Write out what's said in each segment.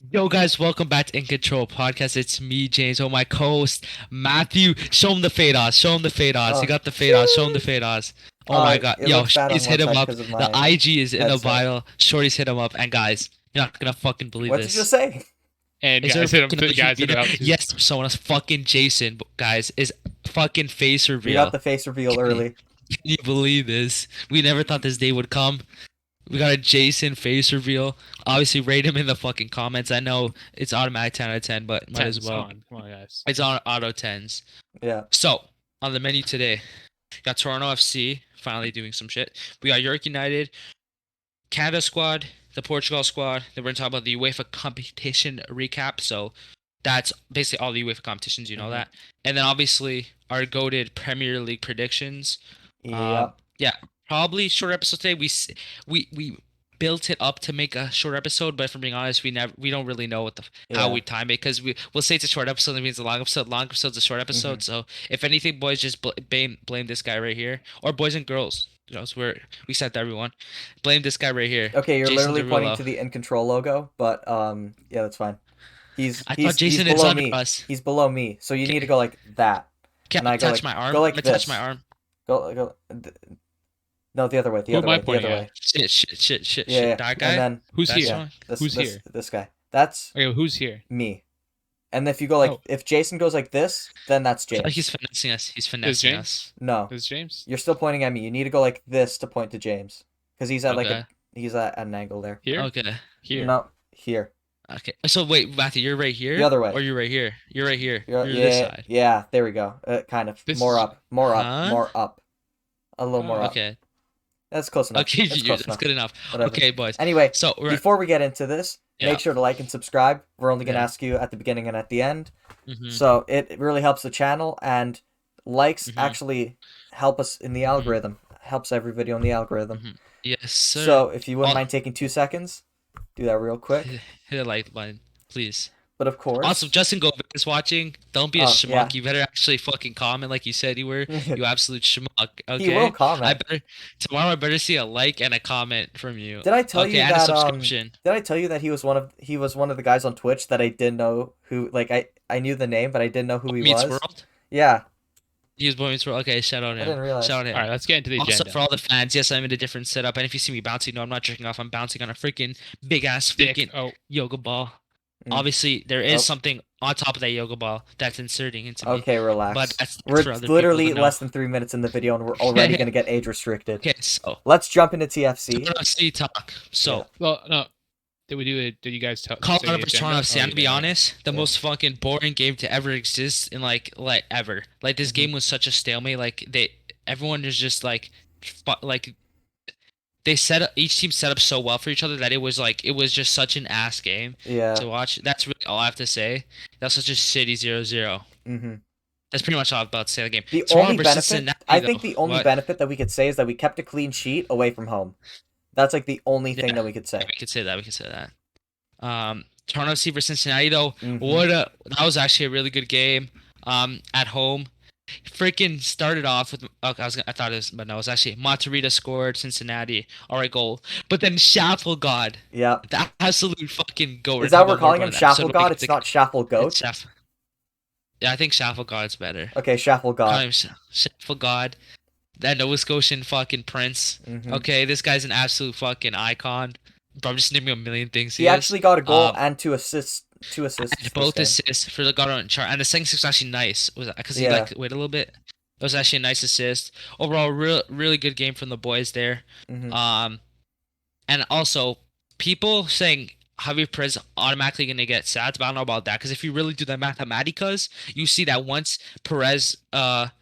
Yo, guys, welcome back to InControl podcast. It's me, James. Oh, my co-host Matthew. Show him the fade Oz. Show him the fade Oz. He Oh, got the fade Oz. Show him the fade Oz. Oh my God, it yo, looks bad on Shorty's one hit him side up. because of The my IG is in the headset. bio. Shorty's hit him up, and guys, you're not gonna fucking believe What did you this. just say? And Is there guys hit him. fucking Guys hit him out too. yes, someone else. Fucking Jason, guys, is fucking face We reveal. got the face reveal Can early. you believe this? We never thought this day would come. We got a Jason face reveal. Obviously, rate him in the fucking comments. I know it's automatic 10 out of 10, but might as well. Come on, guys. It's on auto 10s. Yeah. So, on the menu today, got Toronto FC finally doing some shit. We got York United, Canada squad, the Portugal squad. Then we're going to talk about the UEFA competition recap. So, that's basically all the UEFA competitions, you know that. And then obviously, our goated Premier League predictions. Yeah. Yeah, probably short episode today. We built it up to make a short episode, but if I'm being honest, we don't really know what how Yeah. we time it because we'll say it's a short episode. That means a long episode. Long episode's a short episode. So if anything, boys, just blame this guy right here, or boys and girls. You know, so we said to everyone, blame this guy right here. Okay, you're Jason literally pointing Derulo. to the InControl logo, but yeah, that's fine. I thought Jason he's is below under me. us. He's below me, so you Okay. need to go like that. Can And I I go touch like- my arm? go like Let me touch this. my arm. Go. No, the other way. The Who other am I way. The pointing other at? way. Shit. Yeah. That guy. And then Who's That's here? fine. Who's here? This guy. That's Okay, who's here? me. And if you go like, Oh. if Jason goes like this, then that's I feel James. like he's finessing us. He's finessing James? us. No, Is James? you're still pointing at me. You need to go like this to point to James, because he's at Okay. he's at an angle there. Here? Okay. Here. No, here. Okay. So wait, Matthew, you're right here. The other way. Or you're right here. You're right here. You're, You're yeah, this side. yeah. There we go. Kind of This more is- up, more up, Huh? more up. A little more up. Okay. That's close enough. Okay. That's close That's enough. good enough. Whatever. Okay, boys. Anyway, So we're. before we get into this, Yeah. make sure to like and subscribe. We're only gonna Yeah. ask you at the beginning and at the end, Mhm. so it really helps the channel. And likes Mhm. actually help us in the algorithm. Helps every video in the algorithm. Mhm. Yes, sir. So if you wouldn't Al- mind taking 2 seconds, do that real quick. Hit the like button, please. But of course, Also, Justin Govic is watching. Don't be a Oh, schmuck. yeah. You better actually fucking comment like you said you were. You absolute schmuck. Okay. he will comment. I better tomorrow. I better see a like and a comment from you. Did I tell okay, you and a that subscription. Did I tell you that he was one of the guys on Twitch that I didn't know who, like, I knew the name but I didn't know who he Meets was. World. Yeah, He was Boy Meets World. Okay, shout out I him. didn't realize. Shout out him. All right, let's get into the Also, agenda. for all the fans, yes, I'm in a different setup. And if you see me bouncing, no, I'm not jerking off. I'm bouncing on a freaking big ass Dick. freaking Oh, yoga ball. Mm. Obviously, there is Oh. something on top of that yoga ball that's inserting into me. Okay, relax. But that's We're for other people literally to know. less than 3 minutes in the video and we're already gonna get age restricted. Okay, so Let's jump into TFC. Toronto FC talk. So well, no. Did we do it? Did you guys tell? say Colorado the versus agenda? Toronto FC. Oh, I'm you to be did. honest, the Yeah. most fucking boring game to ever exist in like ever. Like this Mhm. game was such a stalemate. Like everyone is just like they set up, each team set up so well for each other that it was just such an ass game Yeah. to watch. That's really all I have to say. That's such a shitty 0-0. hmm That's pretty much all I'm about to say. The game. The Toronto only versus benefit, Cincinnati, I think though. the only What? benefit that we could say is that we kept a clean sheet away from home. That's like the only thing Yeah. that we could say. We could say that. We could say that. Toronto FC versus Cincinnati though. Mhm. That was actually a really good game. At home. Freaking started off with okay, I thought it was, but no, it was actually Monterita scored, Cincinnati, all right, goal. But then Shaffleburg, Yeah. the absolute fucking goat. Is that what we're calling him? Shaffle God? It's not Shaffle Goat. Yeah, I think Shafflegod's better. Okay, Shaffle Call God. him Shafflegod. That Nova Scotian fucking prince. Mhm. Okay, this guy's an absolute fucking icon. Bro, I'm just naming a million things. He actually got a goal Um, and 2 assists. 2 assists. And this both game. assists for the guard on chart, and the second assist was actually nice. Was because he Yeah. like waited a little bit. It was actually a nice assist. Overall, really good game from the boys there. Mhm. And also people saying Javier Perez automatically gonna get sats, but I don't know about that because if you really do the mathematicas, you see that once Perez got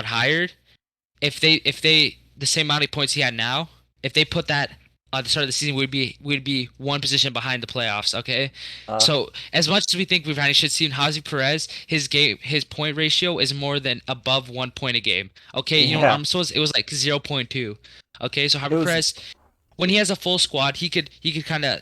hired, if they the same amount of points he had now, if they put that at the start of the season, we'd be one position behind the playoffs. Okay, so as much as we think we've had a shit season, Javi Perez, his point ratio is more than above 1 point a game. Okay, you know Yeah. I'm supposed it was like 0.2. Okay, so It Javi was- Perez, when he has a full squad, he could kind of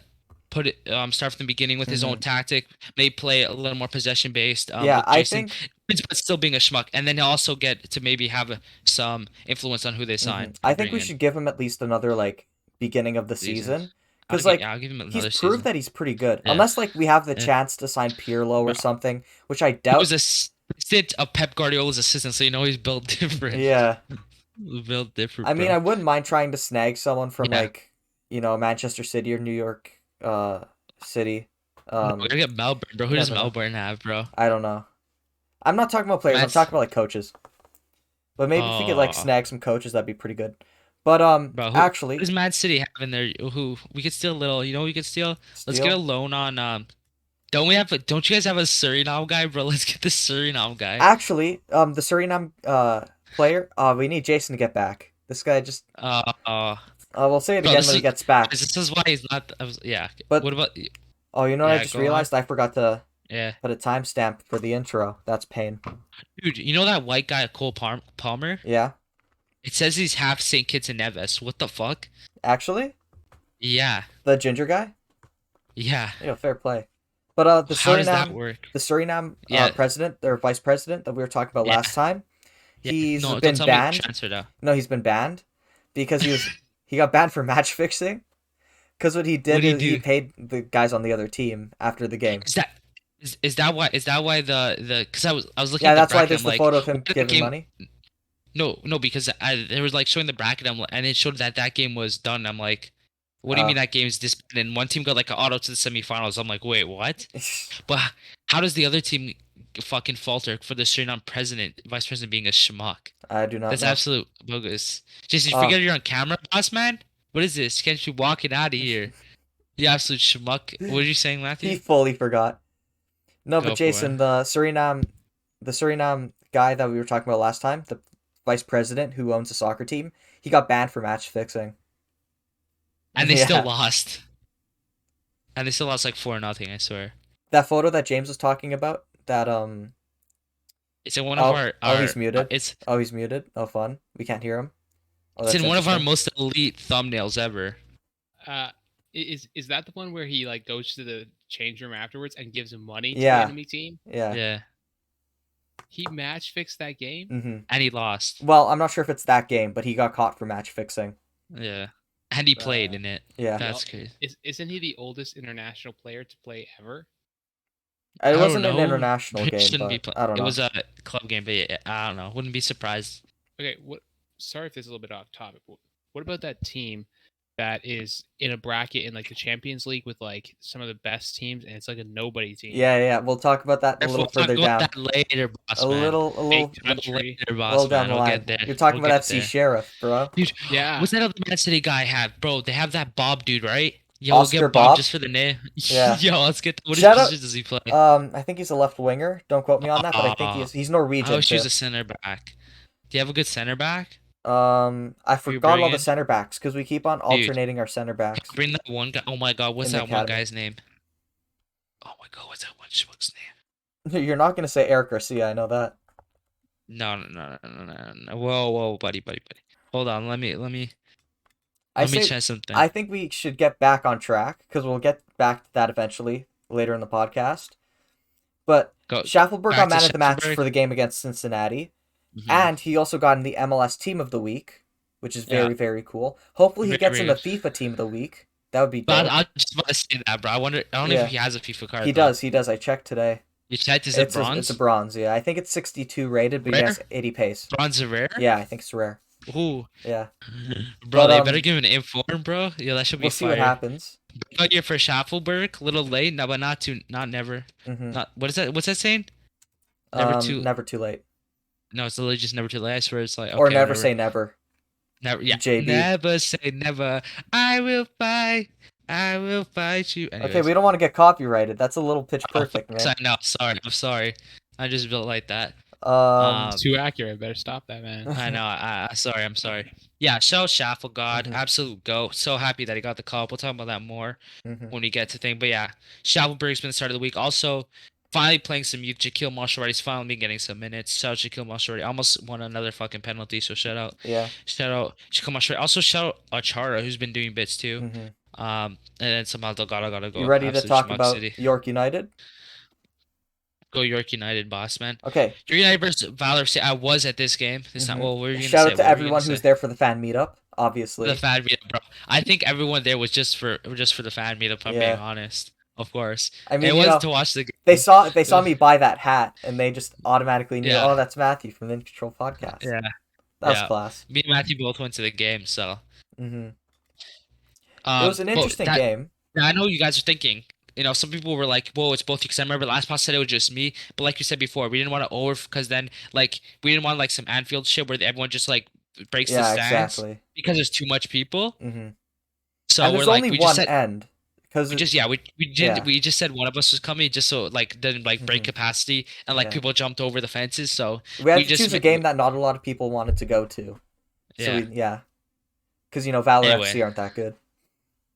put it start from the beginning with his own tactic, maybe play a little more possession based. Yeah, with I Jason, think. but still being a schmuck, and then he'll also get to maybe have some influence on who they sign. I think we bring in. should give him at least another like beginning of the Season. season, Because like I'll give him he's another proved season. that he's pretty good. Yeah. Unless like we have the Yeah. chance to sign Pirlo or Bro. something, which I He doubt. was assistant of Pep Guardiola's assistant, so you know he's built different. Yeah. Built different, I mean, bro. I wouldn't mind trying to snag someone from Yeah. like, Manchester City or New York City. We're gonna get Melbourne, bro. Who does never know. Melbourne have, bro? I don't know. I'm not talking about players. I'm Mets- talking about like coaches. But maybe if we could like Oh. snag some coaches, that'd be pretty good. But Bro, who actually, does Man City have in there? Who we could steal a little? You know, we could steal. Let's get a Steele, loan on. Don't we have? Don't you guys have a Suriname guy, bro? Let's get the Suriname guy. actually, the Suriname player, we need Jason to get back. This guy just, we'll say it Bro, again this when he is- gets back. This is why he's not. Yeah. But- What about? Oh, you know what I Yeah, just go on. realized? I forgot to Yeah, put a timestamp for the intro. That's pain. dude. You know that white guy, Cole Palmer? Yeah, It says he's half Saint Kitts and Nevis. What the fuck? actually, Yeah. the ginger guy. Yeah. Yeah, fair play. But the How does that Suriname, work? the Suriname Yeah. president or vice president that we were talking about Yeah. last time, Yeah. he's No, been don't tell me banned. transfer though. No, he's been banned because he got banned for match fixing. Because what he did What'd he is he do? paid the guys on the other team after the game. Is that why the because I was looking Yeah, at the that's why bracket, there's I'm the like, photo of him what did the giving game- money. No, because there was like showing the bracket, and it showed that game was done. I'm like, what do you Oh. mean that game's disbanded? And one team got like an auto to the semifinals. I'm like, wait, what? But how does the other team fucking falter for the Suriname vice president being a schmuck? I do not That's know. absolute bogus. Jason, you Oh. forget you're on camera, boss man. What is this? Can't you walk it out of here? You absolute schmuck. What are you saying, Matthew? He fully forgot. No, Go but for Jason, it. the Suriname guy that we were talking about last time, the vice president who owns a soccer team, he got banned for match fixing. And they Yeah. still lost. And they still lost like 4-0, I swear. That photo that James was talking about, that It's in one of our he's muted. It's he's muted. Oh, fun. We can't hear him. Oh, it's that's in one of our interesting. most elite thumbnails ever. Is that the one where he like goes to the change room afterwards and gives him money to Yeah. the enemy team? Yeah. Yeah. He match fixed that game. Mm-hmm. And he lost. Well, I'm not sure if it's that game, but he got caught for match fixing. Yeah. And he played in it. Yeah. That's crazy. Isn't he the oldest international player to play ever? I It don't wasn't an know. international He game, shouldn't be but I don't know. It was a club game, but yeah, I don't know. Wouldn't be surprised. Okay, what? Sorry if this is a little bit off topic. But what about that team that is in a bracket in like the Champions League with like some of the best teams, and it's like a nobody team? Yeah. We'll talk about that a We'll little talk further about down. that later, boss A man. little Big A little country. later, boss well down man. the We'll line. get there. You're talking We'll about get FC there. Sheriff, bro. Dude, Yeah. what's that other Man City guy have? Bro, they have that Bob dude, right? Yo, we'll Oscar get Bob? Bob just for the name. Yeah. Yo, let's get. What Shout out- position does he play? I think he's a left winger. Don't quote me on that, but I think he's I Norwegian wish he too. was a center back. Do you have a good center back? I Who you forgot all bringing the in? center backs because we keep on alternating our center backs. Bring that one guy. Oh my God, what's In the that one academy. guy's name? Oh my God, what's that one schmuck's name? You're not gonna say Eric Garcia, I know that. No. Whoa, buddy. Hold on, let me I let me say try something. I think we should get back on track because we'll get back to that eventually later in the podcast. But Go. Shaffleburg back got to man of the match Shaffleburg. for the game against Cincinnati, Mhm. and he also got in the MLS Team of the Week, which is Yeah. very, very cool. Hopefully, he Very, gets in very the FIFA Team of the Week. That would be But dope. I just want to say that, bro. I don't know Yeah. if he has a FIFA card. He though. does. I checked today. You checked? Is it bronze? It's a bronze. Yeah, I think it's 62 rated, but he Rare? has 80 pace. Bronze or rare? Yeah, I think it's rare. Ooh, Yeah, bro, But, they better give him an inform, bro. Yeah, that should be we'll see fire. what happens. Got here for Shaffleburg, little late, no, but not never. Hmm Not what is that? What's that saying? Never too. Never too late, No, it's literally just never too late. I swear it's like okay, or never whatever. say never. Never. Yeah. JB. Never say never. I will fight. I will fight you. Okay, Anyways. we don't want to get copyrighted. That's a little pitch Oh, perfect, man. I know. I'm sorry. I just built like that. It's too accurate. Better stop that, man. I know. I'm sorry. Yeah, shout Shaffle God, Mhm. absolute goat. So happy that he got the call up. We'll talk about that more Mhm. when we get to thing. But yeah, Shaffleburg's been the start of the week. Also, finally playing some youth. Shaquille Masharati's finally been getting some minutes. Shout out Shaquille Masharati. Almost won another fucking penalty. So shout out Yeah. Shaquille Masharati. Also shout out Achara, who's been doing bits too. hmm And then somehow gotta go. You ready to Absolute talk schmuck about city. York United? Go York United, boss man. Okay. York United versus Valor City. I was at this game. This time. Mhm. Well, what were you gonna Shout say? out to What were you everyone gonna who's say? there for the fan meetup. obviously. The fan meetup, bro. I think everyone there was just for the fan meetup. If I'm being Yeah. honest, of course. I mean, It you wasn't know, to watch the they game. saw me buy that hat, and they just automatically knew, Yeah, oh, that's Matthew from the InControl podcast. yeah, That was yeah. class. Me and Matthew both went to the game, so hmm It was an but interesting game. I know you guys are thinking. Some people were like, "Whoa, it's both." Because I remember last pod said it was just me, but like you said before, we didn't want to over because then like we didn't want like some Anfield shit where everyone just like breaks the Yeah, stands exactly. because there's too much people. hmm So And we're there's like, only we just one said end, because we just yeah we didn't yeah. we just said one of us was coming just so like didn't like break Mhm. capacity and like Yeah. people jumped over the fences. So we had we to just choose a ma- game that not a lot of people wanted to go to. So yeah. because Valor Anyway, FC aren't that good.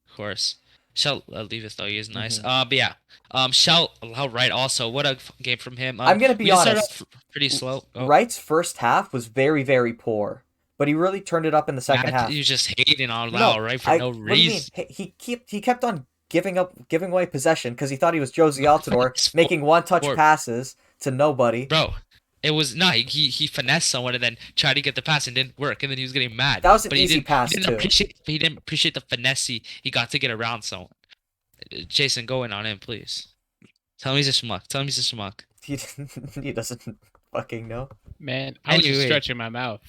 of course. Shell leave it though. He is nice. Mhm. But yeah. Shell right. Also, what a game from him. I'm gonna be We just started honest. off pretty slow. Oh, Wright's first half was very, very poor, but he really turned it up in the second Matt, half. you just hating on No, Lau, right? For no What do you mean? reason. He kept on giving away possession because he thought he was Josie Altidore, making one-touch Sport. passes to nobody. Bro, it was no. He finessed someone and then tried to get the pass and didn't work, and then he was getting mad. That was an but easy pass too. He didn't appreciate the finesse he got to get around someone. Jason, go in on him, please. Tell me he's a schmuck. Tell him he's a schmuck. He doesn't fucking know. Man, I was just Anyway. stretching my mouth.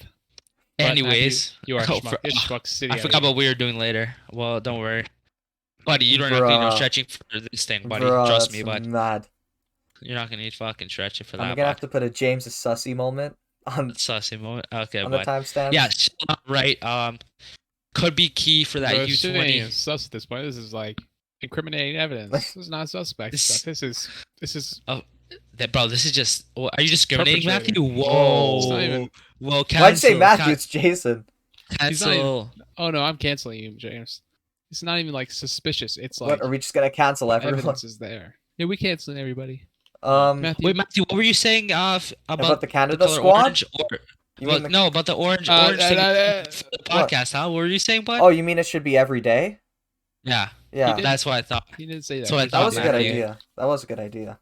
But Anyways, Matthew, you are oh, schmuck. It's Schmuck City. I out forgot here. what we were doing later. Well, don't worry, buddy. You don't have to need no Bruh. stretching for this thing, buddy. Bruh, Trust that's me, bud. mad. You're not gonna need fucking stretching for I'm that. gonna have to put a James is sussy moment on Sussy moment. Okay, on the bud. timestamp. Yeah, right. Could be key for that Bro, this shit ain't even U20. sus at this point. This is like incriminating evidence. This is not suspect stuff. This is Bro, this is just. Are you discriminating, Matthew? perpetrating. Whoa. It's not even- Whoa, cancel. Why'd you say Matthew? It's Jason. He's not even- Cancel. Oh no, I'm canceling you, James. It's not even like suspicious. It's like What are we just gonna cancel everyone? evidence is there. Yeah, we canceling everybody. Matthew, Wait, Matthew, what were you saying about the Canada color squad? orange? Or, You mean no, about the orange thing for the What? podcast, huh? What were you saying, bud? Oh, you mean it should be every day? Yeah, Yeah, did. that's what I thought. He didn't say that. That's what I He that thought, was a said good Matthew. idea. That was a good idea.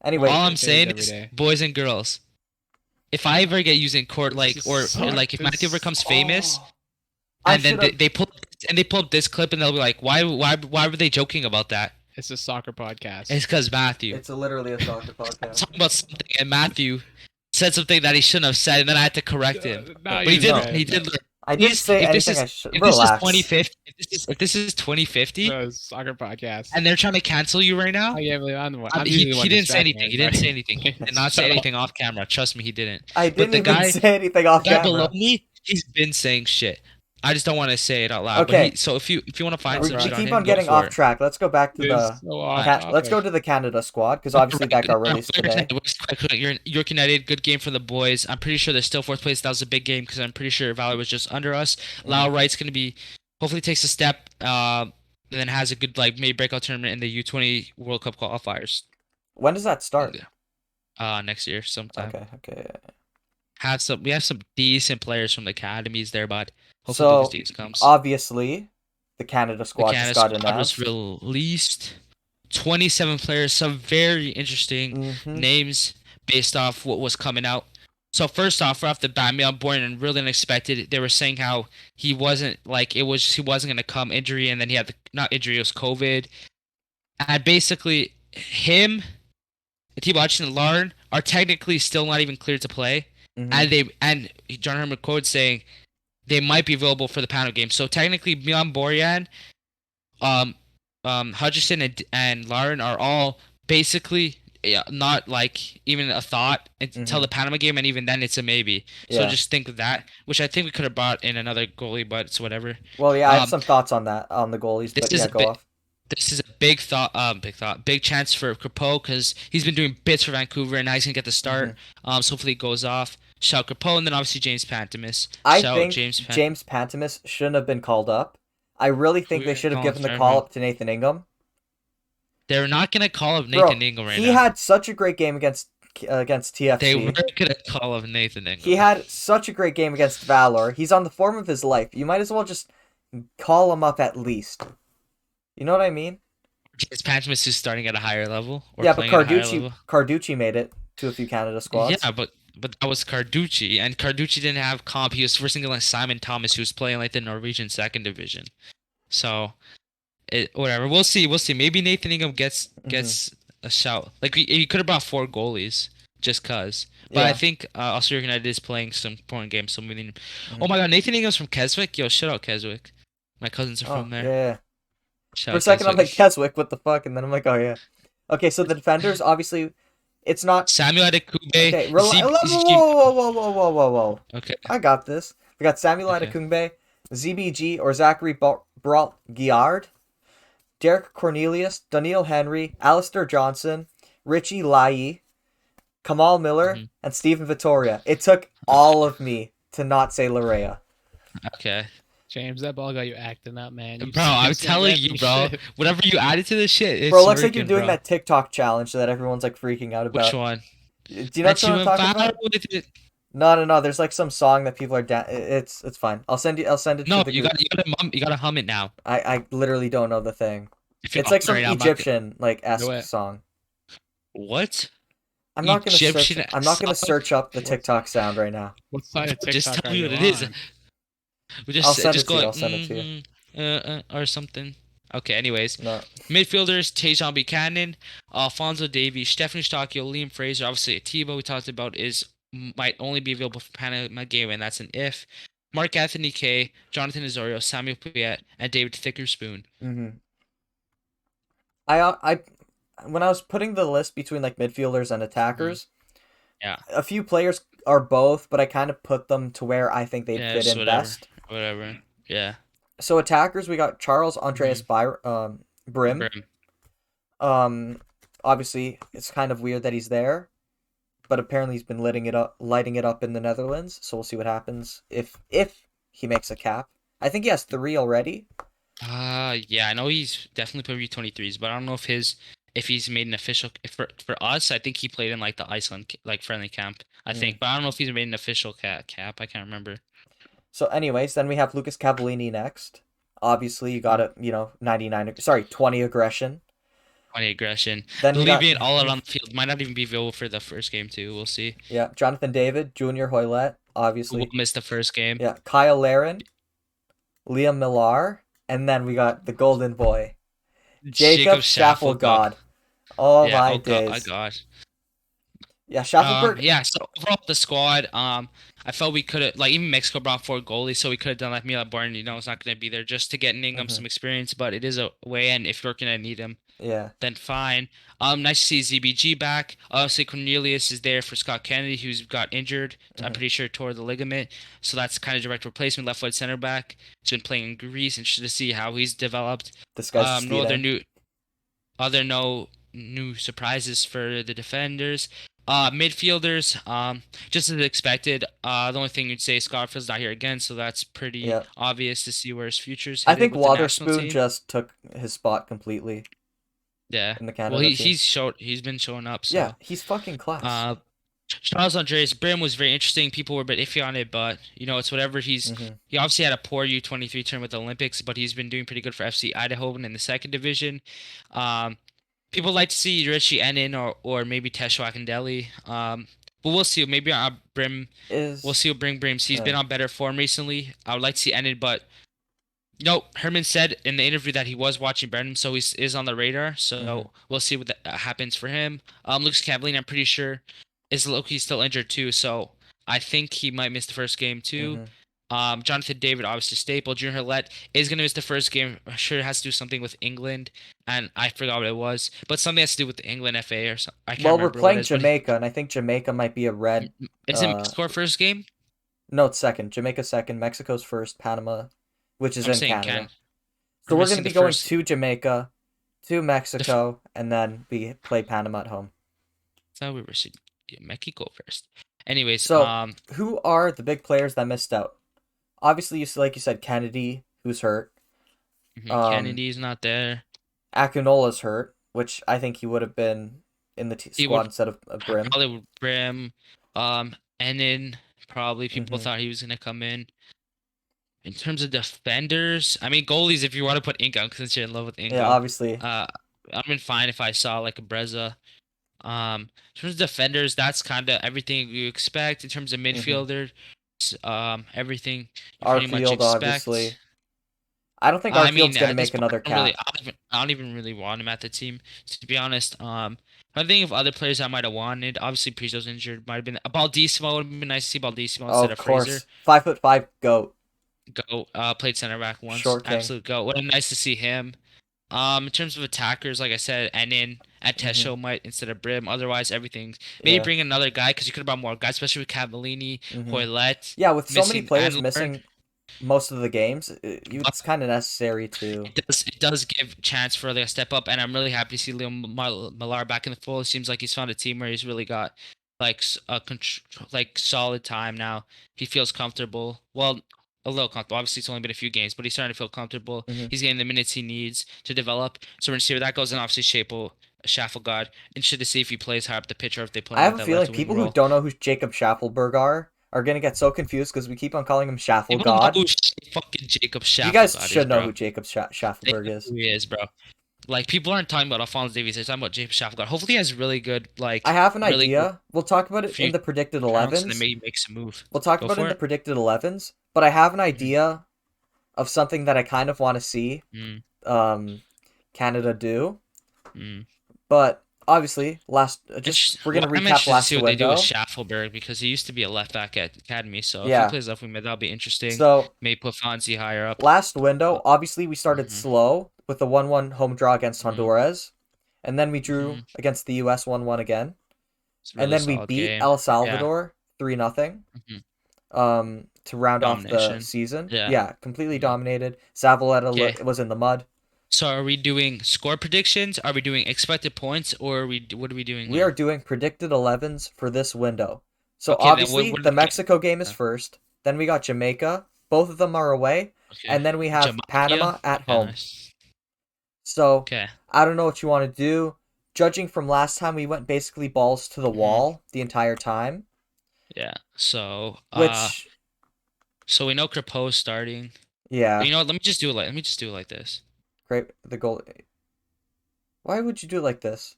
Anyway, All I'm Days saying every is, day. boys and girls, if I ever get used in court, like, This or sucks. like, if Matthew ever This- becomes famous, I and then should've- they pull up this clip, and they'll be like, why were they joking about that? It's a soccer podcast. It's because Matthew. it's literally a soccer podcast. Talking about something, and Matthew said something that he shouldn't have said, and then I had to correct him. No, But he you didn't. didn't. He did. I didn't say if this anything. is- I should If this is relax. 2050, if this is 2050, No, it's a soccer podcast. and they're trying to cancel you right now, I can't believe I'm the one. I I'm mean, usually the one he didn't say distracting anything. He didn't say everybody. anything. He did not say anything off camera. Trust me, he didn't. I But didn't the even guy- say anything off The guy camera. below me, he's been saying shit. I just don't want to say it out loud. Okay. But so if you want to find We some Alright. shit on keep him, on go getting for off it. track. Let's go back to It's the. so off Let's go topic. to the Canada squad because obviously that got released today. You're York United, good game for the boys. I'm pretty sure they're still fourth place. That was a big game because I'm pretty sure Valor was just under us. Lau Wright's gonna be, hopefully takes a step, and then has a good maybe breakout tournament in the U20 World Cup qualifiers. When does that start? Next year sometime. Okay. We have some decent players from the academies there, but hopefully So those days comes. obviously, the Canada The squad Canada just got squad announced. was released. 27 players, some very interesting Mhm. names based off what was coming out. So first off, right off the bat, me on board and really unexpected. They were saying how he wasn't gonna come injury, and then he had not injury, it was COVID, and basically him, T. Hutchinson, and Lauren are technically still not even cleared to play, Mhm. and John Herman Code saying they might be available for the panel game. So technically, Milan Borjan, Hutchison and Lauren are all basically not even a thought until the Panama game, and even then it's a maybe. So Yeah. just think of that, which I think we could have brought in another goalie, but it's whatever. Well, yeah, I have some thoughts on that on the goalies, this but is yeah, a go bit- off. This is a big chance for Crepeau because he's been doing bits for Vancouver, and now he's gonna get the start. So hopefully it goes off. Shout Crepeau, and then obviously James Pantemis. I Shout think James Pantemis shouldn't have been called up. I really think they should have given the call up to Nathan Ingham. They're not gonna call up Bro, Nathan Ingham right he now. had such a great game against TFC. They were gonna call up Nathan Ingham. He had such a great game against Valor. He's on the form of his life. You might as well just call him up at least. You know what I mean? Is Pantemis starting at a higher level? Or Yeah, but playing at a higher level? Carducci made it to a few Canada squads. Yeah, but but that was Carducci, and Carducci didn't have comp. He was versing like Simon Thomas, who was playing like the Norwegian second division. So, whatever. We'll see. We'll see. Maybe Nathan Ingham Hmm. gets a shout. Like he could have brought 4 goalies just cause. But I Yeah. think Australia United is playing some important games, so we need. Oh Hmm. my God, Nathan Ingham's from Keswick. Yo, shout out Keswick. My cousins are Oh, from yeah, there. yeah. Shout For a out second, I'm like, Keswick. Keswick, what the fuck? And then I'm like, oh, yeah. Okay, so the defenders, obviously, it's not. Samuel Adekugbe, Okay, whoa, ZBG. whoa, whoa, whoa, whoa, whoa, whoa. Okay, I got this. We got Samuel okay. Adekungbe, ZBG or Zachary Brault Guillard, Derek Cornelius, Daniil Henry, Alistair Johnson, Richie Lai, Kamal Miller, Hmm. and Stephen Vittoria. It took all of me to not say Larea. Okay. James, that ball got you acting up, man. You Bro, I'm saying telling random you, bro. shit. Whatever you added to this shit, Bro, it's it looks like you're working, doing bro. that TikTok challenge that everyone's like freaking out Which about. one? Do you know And what she I'm went talking viral about? with it. No. There's like some song that people are it's fine. I'll send it to No, the you group. got you gotta hum it now. I literally don't know the thing. If you It's don't like hum it some right now, I'm not gonna. Egyptian like Do esque it. song. What? I'm not gonna search. Egyptian I'm not gonna song? search up the What's TikTok sound right now. what side of Just TikTok tell are me you what it is. on? We I'll send just it to go you. like I'll send it to you. or something. Okay. Anyways, No. midfielders: Tajon Buchanan, Alfonso Davies, Stephanie Stockio, Liam Fraser. Obviously, Atiba we talked about might only be available for Panama game, and that's an if. Mark Anthony Kay, Jonathan Azorio, Samuel Piet, and David Thickerspoon. Mm-hmm. I when I was putting the list between like midfielders and Mhm. attackers, Yeah. a few players are both, but I kind of put them to where I think they'd Yeah. fit Just in whatever. best. Whatever. Yeah. So attackers, we got Charles Andreas Hmm. Brim. Brim. Um, Obviously, it's kind of weird that he's there, but apparently he's been lighting it up in the Netherlands. So we'll see what happens if he makes a cap. I think he has 3 already. Yeah, I know he's definitely put U23s, but I don't know if he's made an official for us. I think he played in like the Iceland like friendly camp. I Mm. think, but I don't know if he's made an official cap. I can't remember. So, anyways, then we have Lucas Cavallini next. Obviously, you got Mhm. to 99. Sorry, 20 aggression. 20 aggression. Then They'll we leave got it all out on the field. Might not even be available for the first game too. We'll see. yeah, Jonathan David, Junior Hoylett, Who will obviously. miss the first game? Yeah, Kyle Laren, Liam Millar, and then we got the golden boy, Jacob Jacob Shaffleburg. Shaffelgod. Oh Yeah. my Oh God. Oh days. gosh. Yeah, Shaffelburg. Yeah. So overall, the squad, I felt we could have like even Mexico brought 4 goalies, so we could have done like Mila Barn. You know, it's not going to be there just to get Ingham Hmm. some experience, but it is a way, and if you're going to need him, Yeah. then fine. Nice to see ZBG back. Obviously, Cornelius is there for Scott Kennedy, who's got injured. I'm Hmm. pretty sure tore the ligament, so that's kind of direct replacement. Left foot center back. He's been playing in Greece, and to see how he's developed. This guy's a No steal, other eh? no new surprises for the defenders. Midfielders, just as expected. The only thing you'd say is Scarfield's not here again, so that's pretty Yeah. obvious to see where his future's I headed think with the national Waterspoon team. just took his spot completely Yeah. in the Well, Canada team. he's been showing up, Yeah, so he's fucking class. uh Charles Andreas Brim was very interesting. People were a bit iffy on it, but it's whatever. Hmm. He obviously had a poor U23 turn with the Olympics, but he's been doing pretty good for FC Eindhoven in the second division. Um, People like to see Richie Ennen or maybe Tesho Akindele. But we'll see. Maybe Brim. We'll Is see what bring Brims. He's been on better form recently. I would like to see Ennen, but Herman said in the interview that he was watching Brendan, so he is on the radar. So Mhm. we'll see what happens for him. Lucas Cavallini, I'm pretty sure, is Loki still injured too. So I think he might miss the first game too. Mhm. Jonathan David, obviously staple. Junior Hillette is gonna miss the first game. I'm sure it has to do something with England, and I forgot what it was, but something has to do with the England FA or something. I can't Well, we're remember what it playing is. But Jamaica, and I think Jamaica might be a red. is it Mexico our first game? No, it's second. Jamaica second. Mexico's first. Panama, which is I'm in saying can Canada. So we're we're gonna missing the be going first. to Jamaica, to The f- Mexico, and then we play Panama at home. I thought we were seeing Mexico first. Anyways, So who are the big players that missed out? Obviously, like you said, Kennedy, who's hurt. Kennedy's not there. Akinola's hurt, which I think he would have been in the He squad would instead of Brim. probably would Brim, Ennen. Probably people Hmm. thought he was gonna come in. In terms of defenders, I mean goalies. If you want to put Ingham, since you're in love with Yeah, Ingham, obviously. I've been fine if I saw like a Breza. In terms of defenders, that's kind of everything you expect. In terms of midfielders, everything you pretty much Arfield, expect. obviously. I don't think I mean, Arfield's gonna at this make point, another cap. I don't even really want him at the team, to be honest. I think of other players I might have wanted. Obviously, Prizo's injured. Might have been Baldissimo. Would have been nice to see Baldissimo Oh, instead of of Fraser. course. 5'5" goat. Go. Played center back once. Short king. Absolute go. Would have been nice to see him. In terms of attackers, like I said, Enin at Hmm. Tesho might instead of Brim. Otherwise, everything. Maybe Yeah. bring another guy because you could have brought more guys, especially with Cavallini, Hmm. Hoylett, Yeah, with so many missing players Andler. missing most of the games, it's kind of necessary to. It does give chance for like a step up, and I'm really happy to see Leo Millar back in the fold. It seems like he's found a team where he's really got like like solid time now. He feels comfortable. Well, a little comfortable. Obviously, it's only been a few games, but he's starting to feel comfortable. Mhm. He's getting the minutes he needs to develop. So we're gonna see where that goes, and obviously Shaffleburg. Interested to see if he plays high up the pitch or if they put I him have at a that feeling left wing people who role. don't know who Jacob Shaffleburg are gonna get so confused because we keep on calling him Shaffle People know God. who fucking Jacob You guys Shaffleburg is, should know bro. who Jacob They Shaffleburg know is. who he is, bro. Like people aren't talking about Alphonso Davies, they're talking about James Shaffleburg. Hopefully he has I have an really good idea. We'll talk about it in future the predicted accounts and then 11s. maybe makes a move. We'll talk Go about it in for the it. predicted 11s. But I have an Mm, idea of something that I kind of want to see mm, um, Canada do. mm. But obviously, just if we're Well, gonna I'm recap interested to see last what they do with window. Shaffleburg because he used to be a left back at Academy. So if he Yeah. plays left wing mid, that'll be interesting. So Maybe put Fonzie higher up. last window, Uh, obviously we started mhm, slow with the 1-1 home draw against mhm, Honduras, and then we drew mhm. against the US 1-1 again, It's a and really then we solid beat game. El Yeah. Salvador 3-0 Mhm. to round off the Domination. season. Yeah. Yeah, completely Mhm. dominated. Zavaleta Okay. was in the mud. So are we doing score predictions? Are we doing expected points, or what are we doing We are here? doing predicted 11s for this window. So Okay, then obviously what the okay. Mexico game is Yeah. first. Then we got Jamaica. Both of them are away, Okay. and then we have Jamaica. Panama at Okay, home. nice. So Okay. I don't know what you want to do. Judging from last time, we went basically balls to the Hmm. wall the entire time, Yeah. So, which so we know Crepeau's starting. But yeah, you know, what, let me just do it like this. great the goal. Why would you do it like this?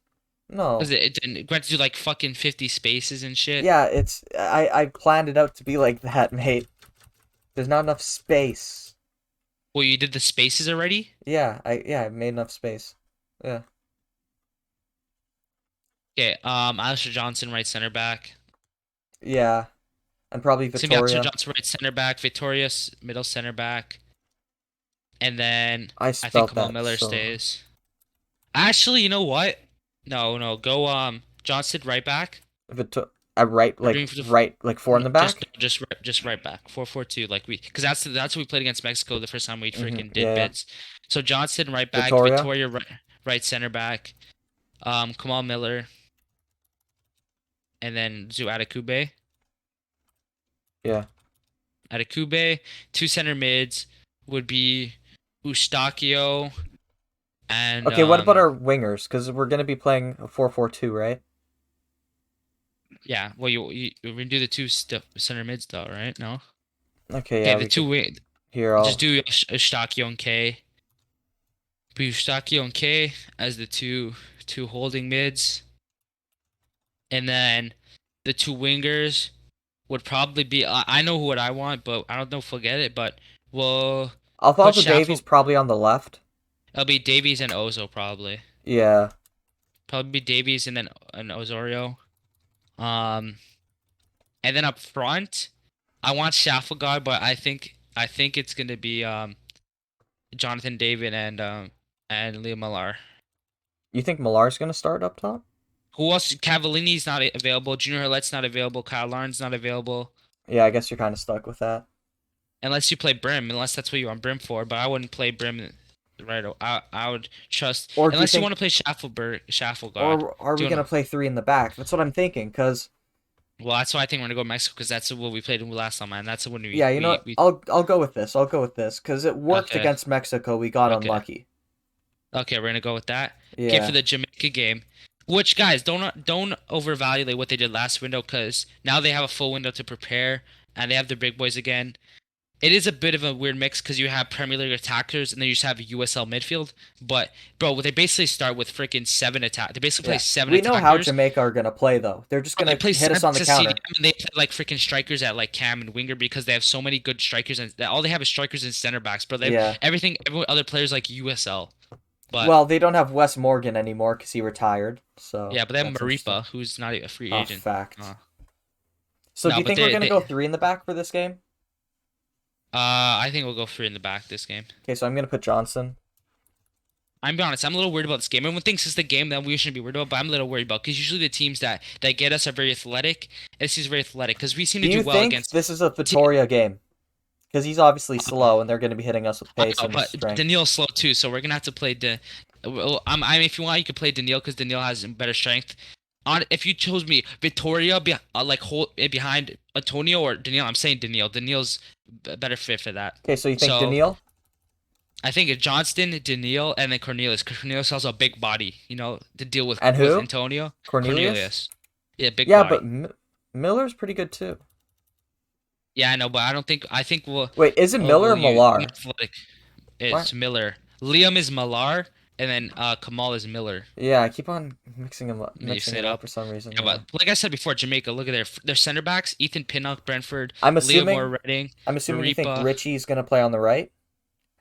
Cause No. it didn't. Granted, do like fucking 50 spaces and shit. Yeah, it's I planned it out to be like that, mate. There's not enough space. Well, you did the spaces already. I made enough space. Yeah. Okay. Alistair Johnson, right center back. Yeah. And probably It's gonna be Alistair Victoria. Johnson, right center back. Victorious, middle center back. And then I I think spelt Kamal that Miller so wrong. stays. Actually, you know what? No, no. Go Johnson right back. Victor I right We're doing for right like four in no, the just back. just right back. 4-4-2 like we because that's what we played against Mexico the first time we freaking did Yeah, yeah. bids. So Johnson right back, Victoria. Victoria right center back, Kamal Miller, and then Zu Atakube. Yeah. Atakube, two center mids would be Eustachio and Okay, what about our wingers? Because we're gonna be playing a 4-4-2, right? yeah. Well, we're gonna do the two center mids though, right? No. Okay, Okay, yeah, the we two could. wing. Here, Just I'll. do Eustachio and K. Eustachio and K as the two holding mids, and then the two wingers would probably be. I know what I want, but I don't know if we'll get it. But we'll put Alfonso Davies Shaffle. probably on the left. It'll be Davies and Ozo probably. Yeah. Probably be Davies and then Osorio. Um, and then up front, I want Shaffleguard, but I think it's gonna be Jonathan David and Leo Millar. You think Millar's gonna start up top? Who else? Cavallini's not available. Junior Hurlet's not available. Kyle Larn's not available. Yeah, I guess you're kind of stuck with that. Unless you play Brim, unless that's what you want Brim for. But I wouldn't play Brim right. I would trust Or do you unless you want think, to play Shafflegard. or are Do we you know? gonna play three in the back? That's what I'm thinking. Cause Well, that's why I think we're gonna go Mexico because that's what we played in last time, man. That's when we yeah, you know we what? we. I'll go with this. I'll go with this. Cause it worked Okay, against Mexico. We got okay, unlucky. okay. We're gonna go with that. Okay, for Yeah. the Jamaica game. Which guys don't overvalue what they did last window because now they have a full window to prepare and they have the big boys again. it is a bit of a weird mix because you have Premier League attackers and then you just have USL midfield. But bro, they basically start with freaking seven attack. They basically play Yeah. seven We know how attackers. Jamaica are gonna play though. They're just They gonna play hit us center on the to counter. CDM and they play like freaking strikers at like cam and winger because they have so many good strikers and all they have is strikers and center backs. Bro, they have Yeah. everything. Every other players like USL. But Well, they don't have Wes Morgan anymore because he retired. So yeah, but they have that's interesting. Maripa, who's not a free Oh, agent. fact. Uh, So no, do you but think we're gonna go 3 in the back for this game? I think we'll go three in the back this game. Okay, so I'm gonna put Johnson. I'm be honest, I'm a little worried about this game. Everyone thinks it's the game that we shouldn't be worried about, but I'm a little worried about because usually the teams that get us are very athletic. And this is very athletic because we seem Do to you do well think against. this is a Vittoria game? Because he's obviously slow, and they're gonna be hitting us with I pace know, and but strength. Daniil's slow too, so we're gonna have to play if you want, you could play Daniil because Daniil has better strength. If you chose me, Vittoria behind Antonio or Daniil, I'm saying Daniil. Daniil's better fit for that. Okay, so you think So Daniil? I think it's Johnston, Daniil, and then Cornelius. Cornelius has a big body, to deal with, And who? Antonio. Cornelius? Yeah, big Yeah, body. but Miller's pretty good too. Yeah, I know, but I don't think. I think we'll. Wait, is it Miller or Millar? It's Miller. Liam is Millar, and then Kamal is Miller. Yeah, I keep on mixing Mixing it it up up. for some reason. Yeah, but like I said before, Jamaica. Look at their center backs: Ethan Pinnock, Brentford, I'm Liam assuming. Moore, Redding. I'm assuming you think Maripa. Richie's gonna play on the right.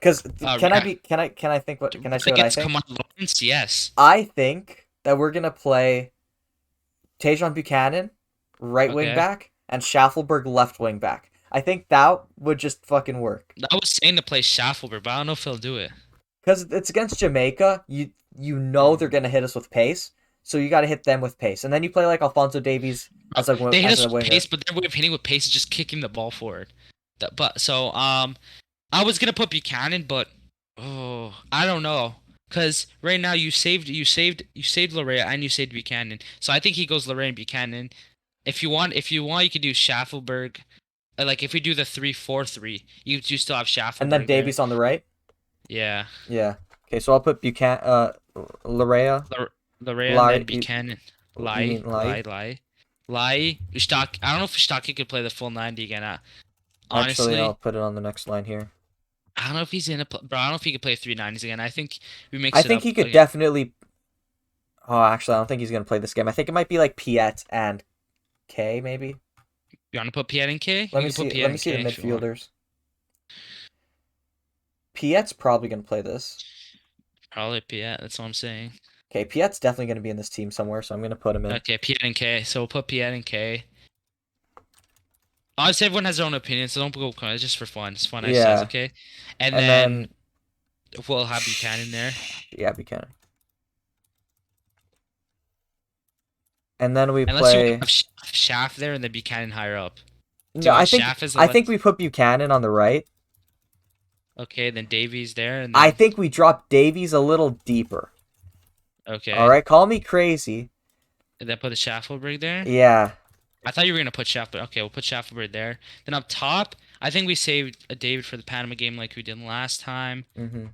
Because can I yeah. be? Can I think? What can I say? What I Against think? Kamal Lawrence, yes. I think that we're gonna play Tajon Buchanan, right wing Okay. back, and Shaffleburg left wing back. I think that would just fucking work. I was saying to play Shaffleburg, but I don't know if he'll do it. Because it's against Jamaica, you know they're gonna hit us with pace, so you got to hit them with pace, and then you play like Alfonso Davies as a They hit as us a with winger. pace, but their way of hitting with pace is just kicking the ball forward. I was gonna put Buchanan, but I don't know, cause right now you saved Larea and you saved Buchanan, so I think he goes Larea and Buchanan. If you want, you could do Shaffleburg. Like if we do the 3-4-3, you still have Shaffleburg. And then Davies on the right. Yeah. Yeah. Okay, so I'll put Buchanan, Larea. Larea Lai- and then Buchanan. you mean Lai? Lai. I don't know if Ustaki could play the full 90 again. Honestly, Actually, I'll put it on the next line here. I don't know if he's in bro. I don't know if he could play 390s again. I think we mix I it think up he could again. definitely. Oh, actually, I don't think he's gonna play this game. I think it might be like Piet and K, maybe. You want to put Piet and K? Let You me can put see. Piet Let me and see the K if you want. midfielders. Piet's probably gonna play this. Probably Piet. That's what I'm saying. Okay, Piet's definitely gonna be in this team somewhere, so I'm gonna put him in. Okay, Piet and K. So we'll put Piet and K. Honestly, everyone has their own opinion, so don't go. It's just for fun. It's fun exercise, Yeah. okay? And And then then we'll have Buchanan there. yeah, Buchanan. And then we Unless you play. have Shaft there and then Buchanan higher up. Do you No, I want think Shaft as a I think left- we put Buchanan on the right. Okay, then Davies there, and then I think we drop Davies a little deeper. okay. All right, call me crazy. And then put the Shaffleburg there. Yeah. I thought you were gonna put Shaffleburg. Okay, we'll put Shaffleburg there. Then up top, I think we saved a David for the Panama game like we did last time. Mm-hmm.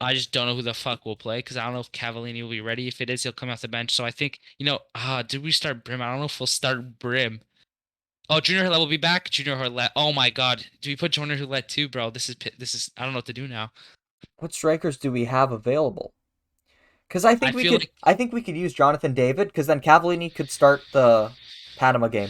I just don't know who the fuck will play because I don't know if Cavallini will be ready. If it is, he'll come off the bench. So I think did we start Brim? I don't know if we'll start Brim. Oh, Junior Hulette will be back. Junior Hulette. Oh my God, do we put Junior Hulette too, bro? This is I don't know what to do now. What strikers do we have available? Because I think I think we could use Jonathan David, because then Cavallini could start the Panama game,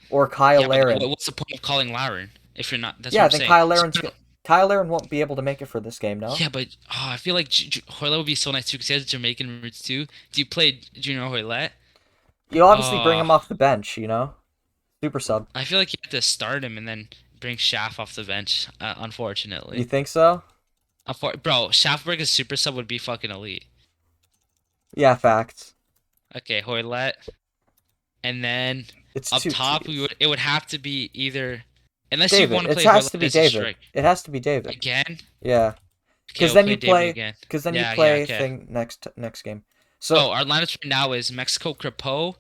or Kyle Yeah, but Larin. what's the point of calling Laren if you're not? That's Yeah, what I'm then saying. Kyle Larin won't be able to make it for this game, no? Yeah, but I feel like Hoylett would be so nice too because he has Jamaican roots too. Do you play Junior Hoylett? You obviously bring him off the bench, super sub. I feel like you have to start him and then bring Shaff off the bench. Unfortunately, You think so? Bro, Shaffberg as super sub would be fucking elite. Yeah, facts. Okay, Hoylett, and then It's up too top tedious. it would have to be either unless David. you want to It play has Hoylett to be as a David. strike. It has to be David. Again. Yeah. Okay, Because we'll then you David play. again. Because then Yeah, you play okay. thing next game. So our lineups right now is Mexico Crepeau.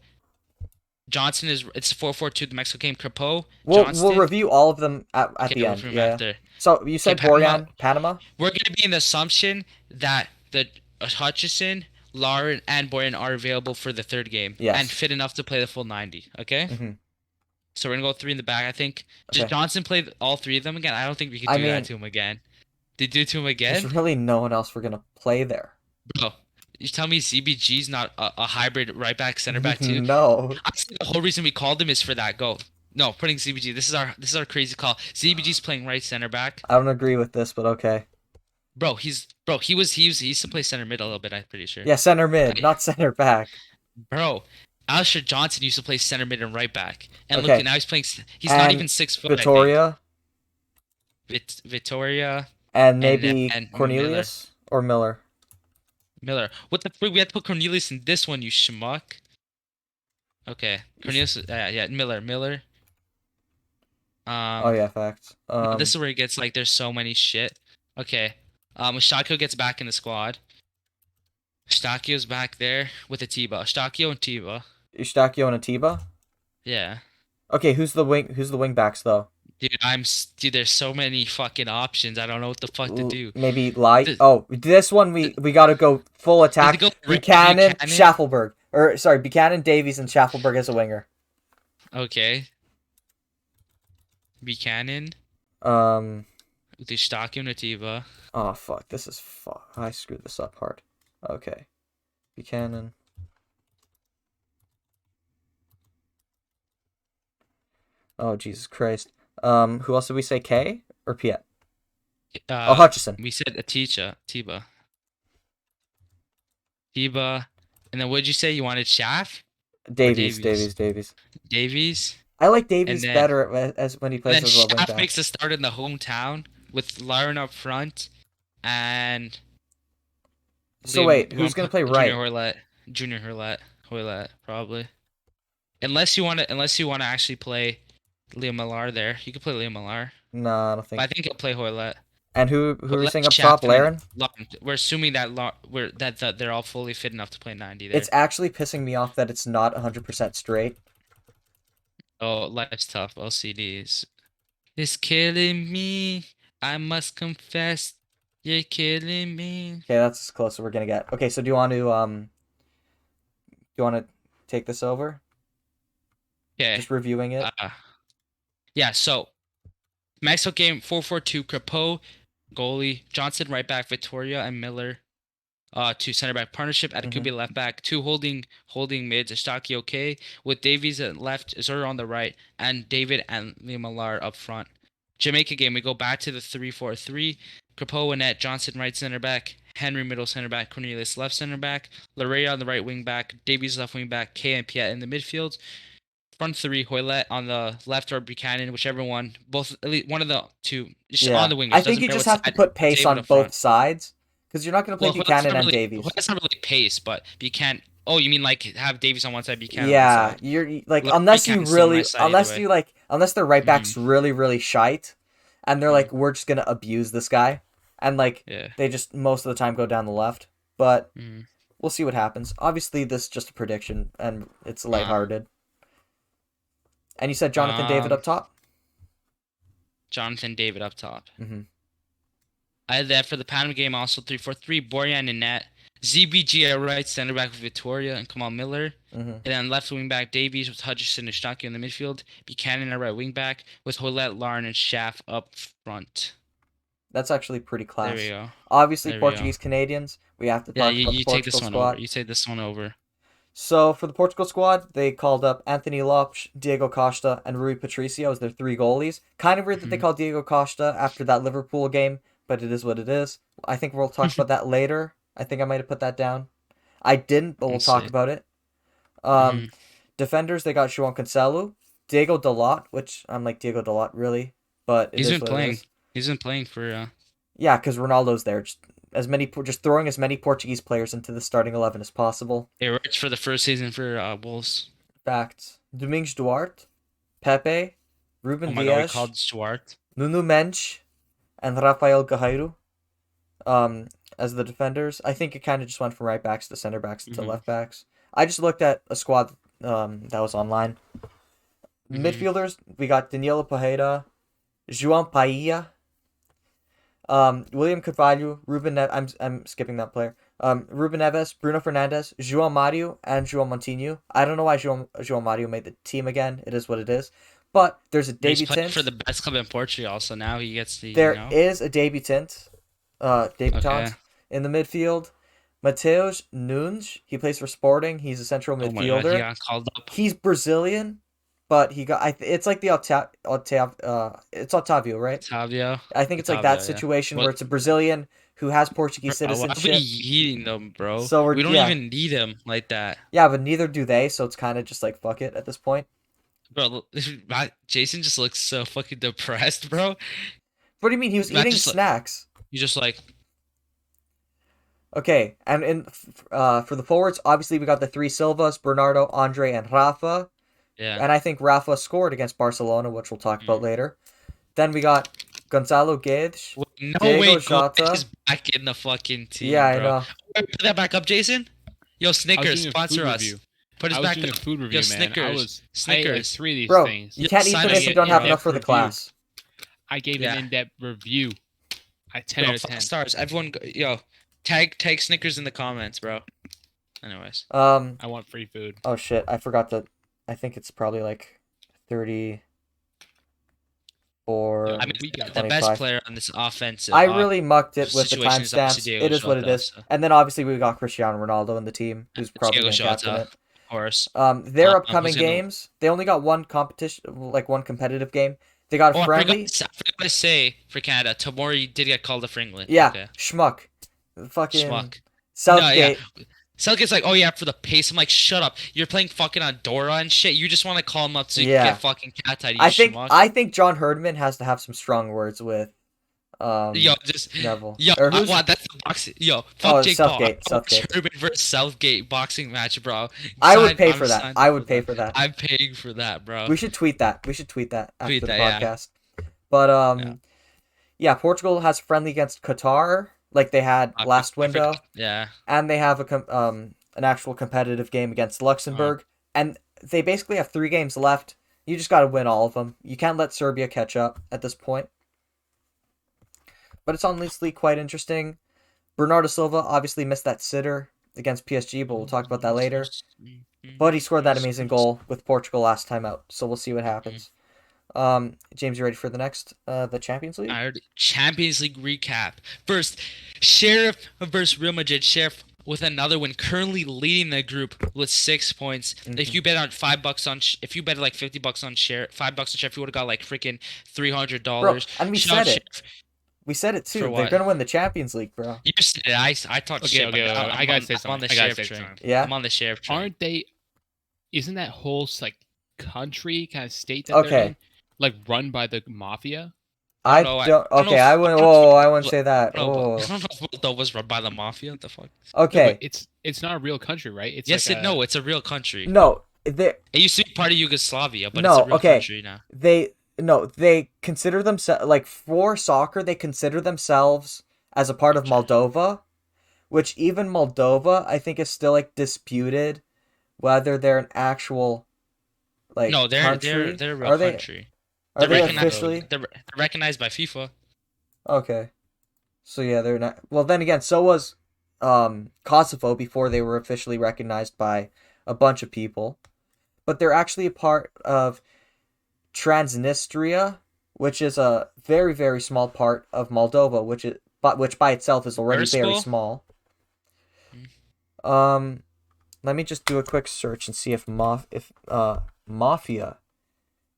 Johnson it's 4-4-2 the Mexico game. Crepeau. we'll review all of them at Okay, the we'll end. review Yeah. after. So you said Panama. Panama. We're gonna be in the assumption that the Hutchison, Lauren, and Boyan are available for the third game Yes. and fit enough to play the full 90. Okay. Mm-hmm. So we're gonna go three in the back. I think just Okay. Johnson played all three of them again. I don't think we could I do that mean, to him again. Did do it to him there's again, really no one else we're gonna play there. bro? You tell me ZBG's not a hybrid right back, center back too? No. Honestly, the whole reason we called him is for that goal. No, putting ZBG. This is our crazy call. ZBG's playing right center back. I don't agree with this, but okay. Bro, he used to play center mid a little bit, I'm pretty sure. Yeah, center mid, Okay. not center back. Bro, Alistair Johnson used to play center mid and right back. And look, Okay. now he's not And even 6 foot, I think. Vittoria Vittoria and and maybe Miller. Cornelius or Miller. Miller. What the frick? We had to put Cornelius in this one, you schmuck. Okay. Cornelius, yeah, Miller. Oh Um, yeah, facts. no, this is where it gets like there's so many shit. Okay. Stakio gets back in the squad. Stakio's back there with Atiba. Stakio and Tiba. Eustachio and Atiba. Yeah. Okay, who's the wing backs though? Dude, there's so many fucking options. I don't know what the fuck to do. Maybe Light. Th- Oh, this one we gotta go full Does it attack. go Buchanan, Buchanan? Shaffleburg, or sorry, Buchanan, Davies, and Shaffleburg as a winger. Okay. Buchanan. Um. With Stakio and Atiba. Oh fuck, this is I screwed this up hard. Okay, Buchanan. Oh Jesus Christ. Who else did we say? K or Piet? Oh, Hutchison. We said Tiba. And then what did you say? You wanted Shaft? Davies. Davies? I like And Davies then, better as when he and plays then as a wing Shaft back. makes a start in the hometown with Lauren up front and So Liam- wait, you who's wanna gonna put play right? Junior Hoylett, probably. Unless you wanna actually play Liam Millar there. You could play Liam Millar. No, I don't But I think. think he'll play Hoylett. And who are we Hoylett, saying up Shaft, top? and then Laren? Lauren. We're assuming that they're all fully fit enough to play 90 there. It's actually pissing me off that it's not 100% straight. Oh, life's tough. LCDs. It's killing me. I must confess. You're killing me. Okay, that's as close as we're gonna get. Okay, so do you want to take this over? Okay. Just reviewing it. Yeah, so Mexico game 4-4-2, Crepeau, goalie, Johnson right back, Vittoria and Miller. Two center back partnership, Atakubi left back, two holding mids, Estaki okay, with Davies at left, Zura on the right, and David and Limalar up front. Jamaica game, we go back to the 3-4-3. Crepeau, Annette, Johnson right center back, Henry middle center back, Cornelius left center back, Larea on the right wing back, Davies left wing back, K and Piet in the midfield. Front three, Hoylett on the left or Buchanan, whichever one. Both, at least one of the two, just on the wingers. I think you just have to put pace on both sides because you're not gonna play Buchanan and Davies. That's not really pace, but Buchanan. Oh, you mean like have Davies on one side, Buchanan Yeah, on the side? you're like Look, unless you Buchanan's still on my really side either way. unless their right back's really shite, and they're like we're just gonna abuse this guy, and like Yeah. they just most of the time go down the left. But Mhm. we'll see what happens. Obviously, this is just a prediction, and it's lighthearted. And you said Jonathan David up top? Jonathan David up top. Mm-hmm. I had that for the Panama game also 3-4-3, Borjan and Nat. ZBG at right, center back with Vittoria and Kamal Miller. Mm-hmm. And then left wing back Davies with Hutchison and Shtaki in the midfield. Buchanan at right wing back with Hoylett, Lauren, and Schaff up front. That's actually pretty class. There we go. Obviously, There we Portuguese Canadians. We have to talk Yeah, about the you take Portugal this one squad. over. You take this one over. So for the Portugal squad, they called up Anthony Lopes, Diego Costa, and Rui Patricio as their three goalies. Kind of weird that they called Diego Costa after that Liverpool game, but it is what it is. I think we'll talk about that later. I think I might have put that down. I didn't, but we'll talk about it. Defenders, they got João Cancelo, Diego Dalot, which I'm like Diego Dalot really, but He's been playing. He's been playing for. Yeah, because Ronaldo's there. Just throwing as many Portuguese players into the starting 11 as possible. They worked for the first season for Wolves. Facts. Domingos Duarte, Pepe, Ruben God, we Dias, called Stuart. Nuno Mendes, and Rafael Guerreiro as the defenders. I think it kind of just went from right backs to center backs to left backs. I just looked at a squad that was online. Midfielders, we got Danilo Pereira, João Paia, William Carvalho, I'm skipping that player. Ruben Neves, Bruno Fernandes, João Mario, and João Montinho. I don't know why João Mario made the team again. It is what it is. But there's a He's playing debutant. for the best club in Portugal, so now he gets the. There is a debutant Okay. in the midfield. Mateus Nunes. He plays for Sporting. He's a central Oh my god, he midfielder. got called up. He's Brazilian, but he got. It's like the it's Otavio, right? Otavio. I think it's like that Otavio, yeah. situation where What? it's a Brazilian who has Portuguese Bro, why are we citizenship. eating them, bro? So We don't even need him like that. Yeah, but neither do they. So it's kind of just like fuck it at this point. Bro, Jason just looks so fucking depressed, bro. What do you mean? He was Not eating just like- snacks. He's just like, Okay, and for the forwards, obviously we got the three Silvas: Bernardo, Andre, and Rafa. yeah. And I think Rafa scored against Barcelona, which we'll talk about later. Then we got Gonzalo Guedes. No Diego way, Jota. is back in the fucking team, Yeah, I bro. know. Wait, put that back up, Jason. Yo, I was Snickers, doing a sponsor food us. review. Put I us was back doing a up. food review, Yo, man. Snickers. I ate like Snickers. 3 of these Bro, things. you can't eat sign them us if you don't have in-depth enough for the review. class. I gave Yeah. an in-depth review. I 10 Yo, out of 5 10. stars. Everyone, yo, tag Snickers in the comments, bro. Anyways, I want free food. Oh shit, I forgot that. I think it's probably like 30 or Yeah, I mean, we got the 25. best player on this offensive. I really mucked it with the situation is obviously timestamps. Diego It is what it Jota, is. so. And then obviously we got Cristiano Ronaldo in the team, who's probably Diego going to captain Jota, it. of course. Their who's upcoming gonna- games, they only got one competition, like one competitive game. They got a Oh, friendly. I forgot to say for Canada, Tomori did get called up for England. Yeah, Okay. Schmuck. Fucking Schmuck. Southgate. No, yeah. Southgate's like, oh yeah, for the pace. I'm like, shut up. You're playing fucking Andorra and shit. You just want to call him up to Yeah. get fucking cat-tied, you schmuck. I think John Herdman has to have some strong words with Yo, just Neville. yo, Or who's- that's the boxing. Yo, fuck Oh, Jake Southgate, Paul. Southgate. Herman versus Southgate boxing match, bro. I would Sign- pay I'm for that. signed I up would pay for that. I'm paying for that, bro. We should tweet that. After Tweet the that, yeah. podcast. But yeah, Portugal has friendly against Qatar, like they had last window, Yeah. and they have an actual competitive game against Luxembourg, and they basically have 3 games left. You just got to win all of them. You can't let Serbia catch up at this point. But it's honestly quite interesting. Bernardo Silva obviously missed that sitter against PSG, but we'll talk about that later. But he scored that amazing goal with Portugal last time out, so we'll see what happens. James, you ready for the next, the Champions League? I already Champions League recap. First, Sheriff versus Real Madrid. Sheriff with another win, currently leading the group with 6 points. If you bet on $5 on, if you bet like $50 on Sheriff, $5 on Sheriff, you would have got like freaking $300. Bro, and we Shout said out it. Sheriff. We said it too. For They're what? gonna win the Champions League, bro. You said it. I talked Okay, shit. okay, but I gotta say I'm on something. the I gotta Sheriff say train. something. Yeah. I'm on the Sheriff train. Aren't they? Isn't that whole like country kind of state that Okay. they're in, like run by the mafia? I know, don't. I don't know Okay, if- I wouldn't. I don't know Oh, if- I wouldn't say that. I don't know Oh. if that was run by the mafia. What the fuck? No, Okay. but it's not a real country, right? It's Yes, like no, it's a real country. No, they It used to be part of Yugoslavia, but No, it's a real okay. country now. they consider themselves, like, for soccer, they consider themselves as a part of Moldova, which even Moldova, I think, is still like disputed whether they're an actual like No, they're country. they're a real Are they? country. Are they recognized- officially? They're recognized by FIFA. Okay. So yeah, they're not. Well, then again, so was Kosovo before they were officially recognized by a bunch of people. But they're actually a part of Transnistria, which is a very, very small part of Moldova, which by itself is already very small. Let me just do a quick search and see if Mafia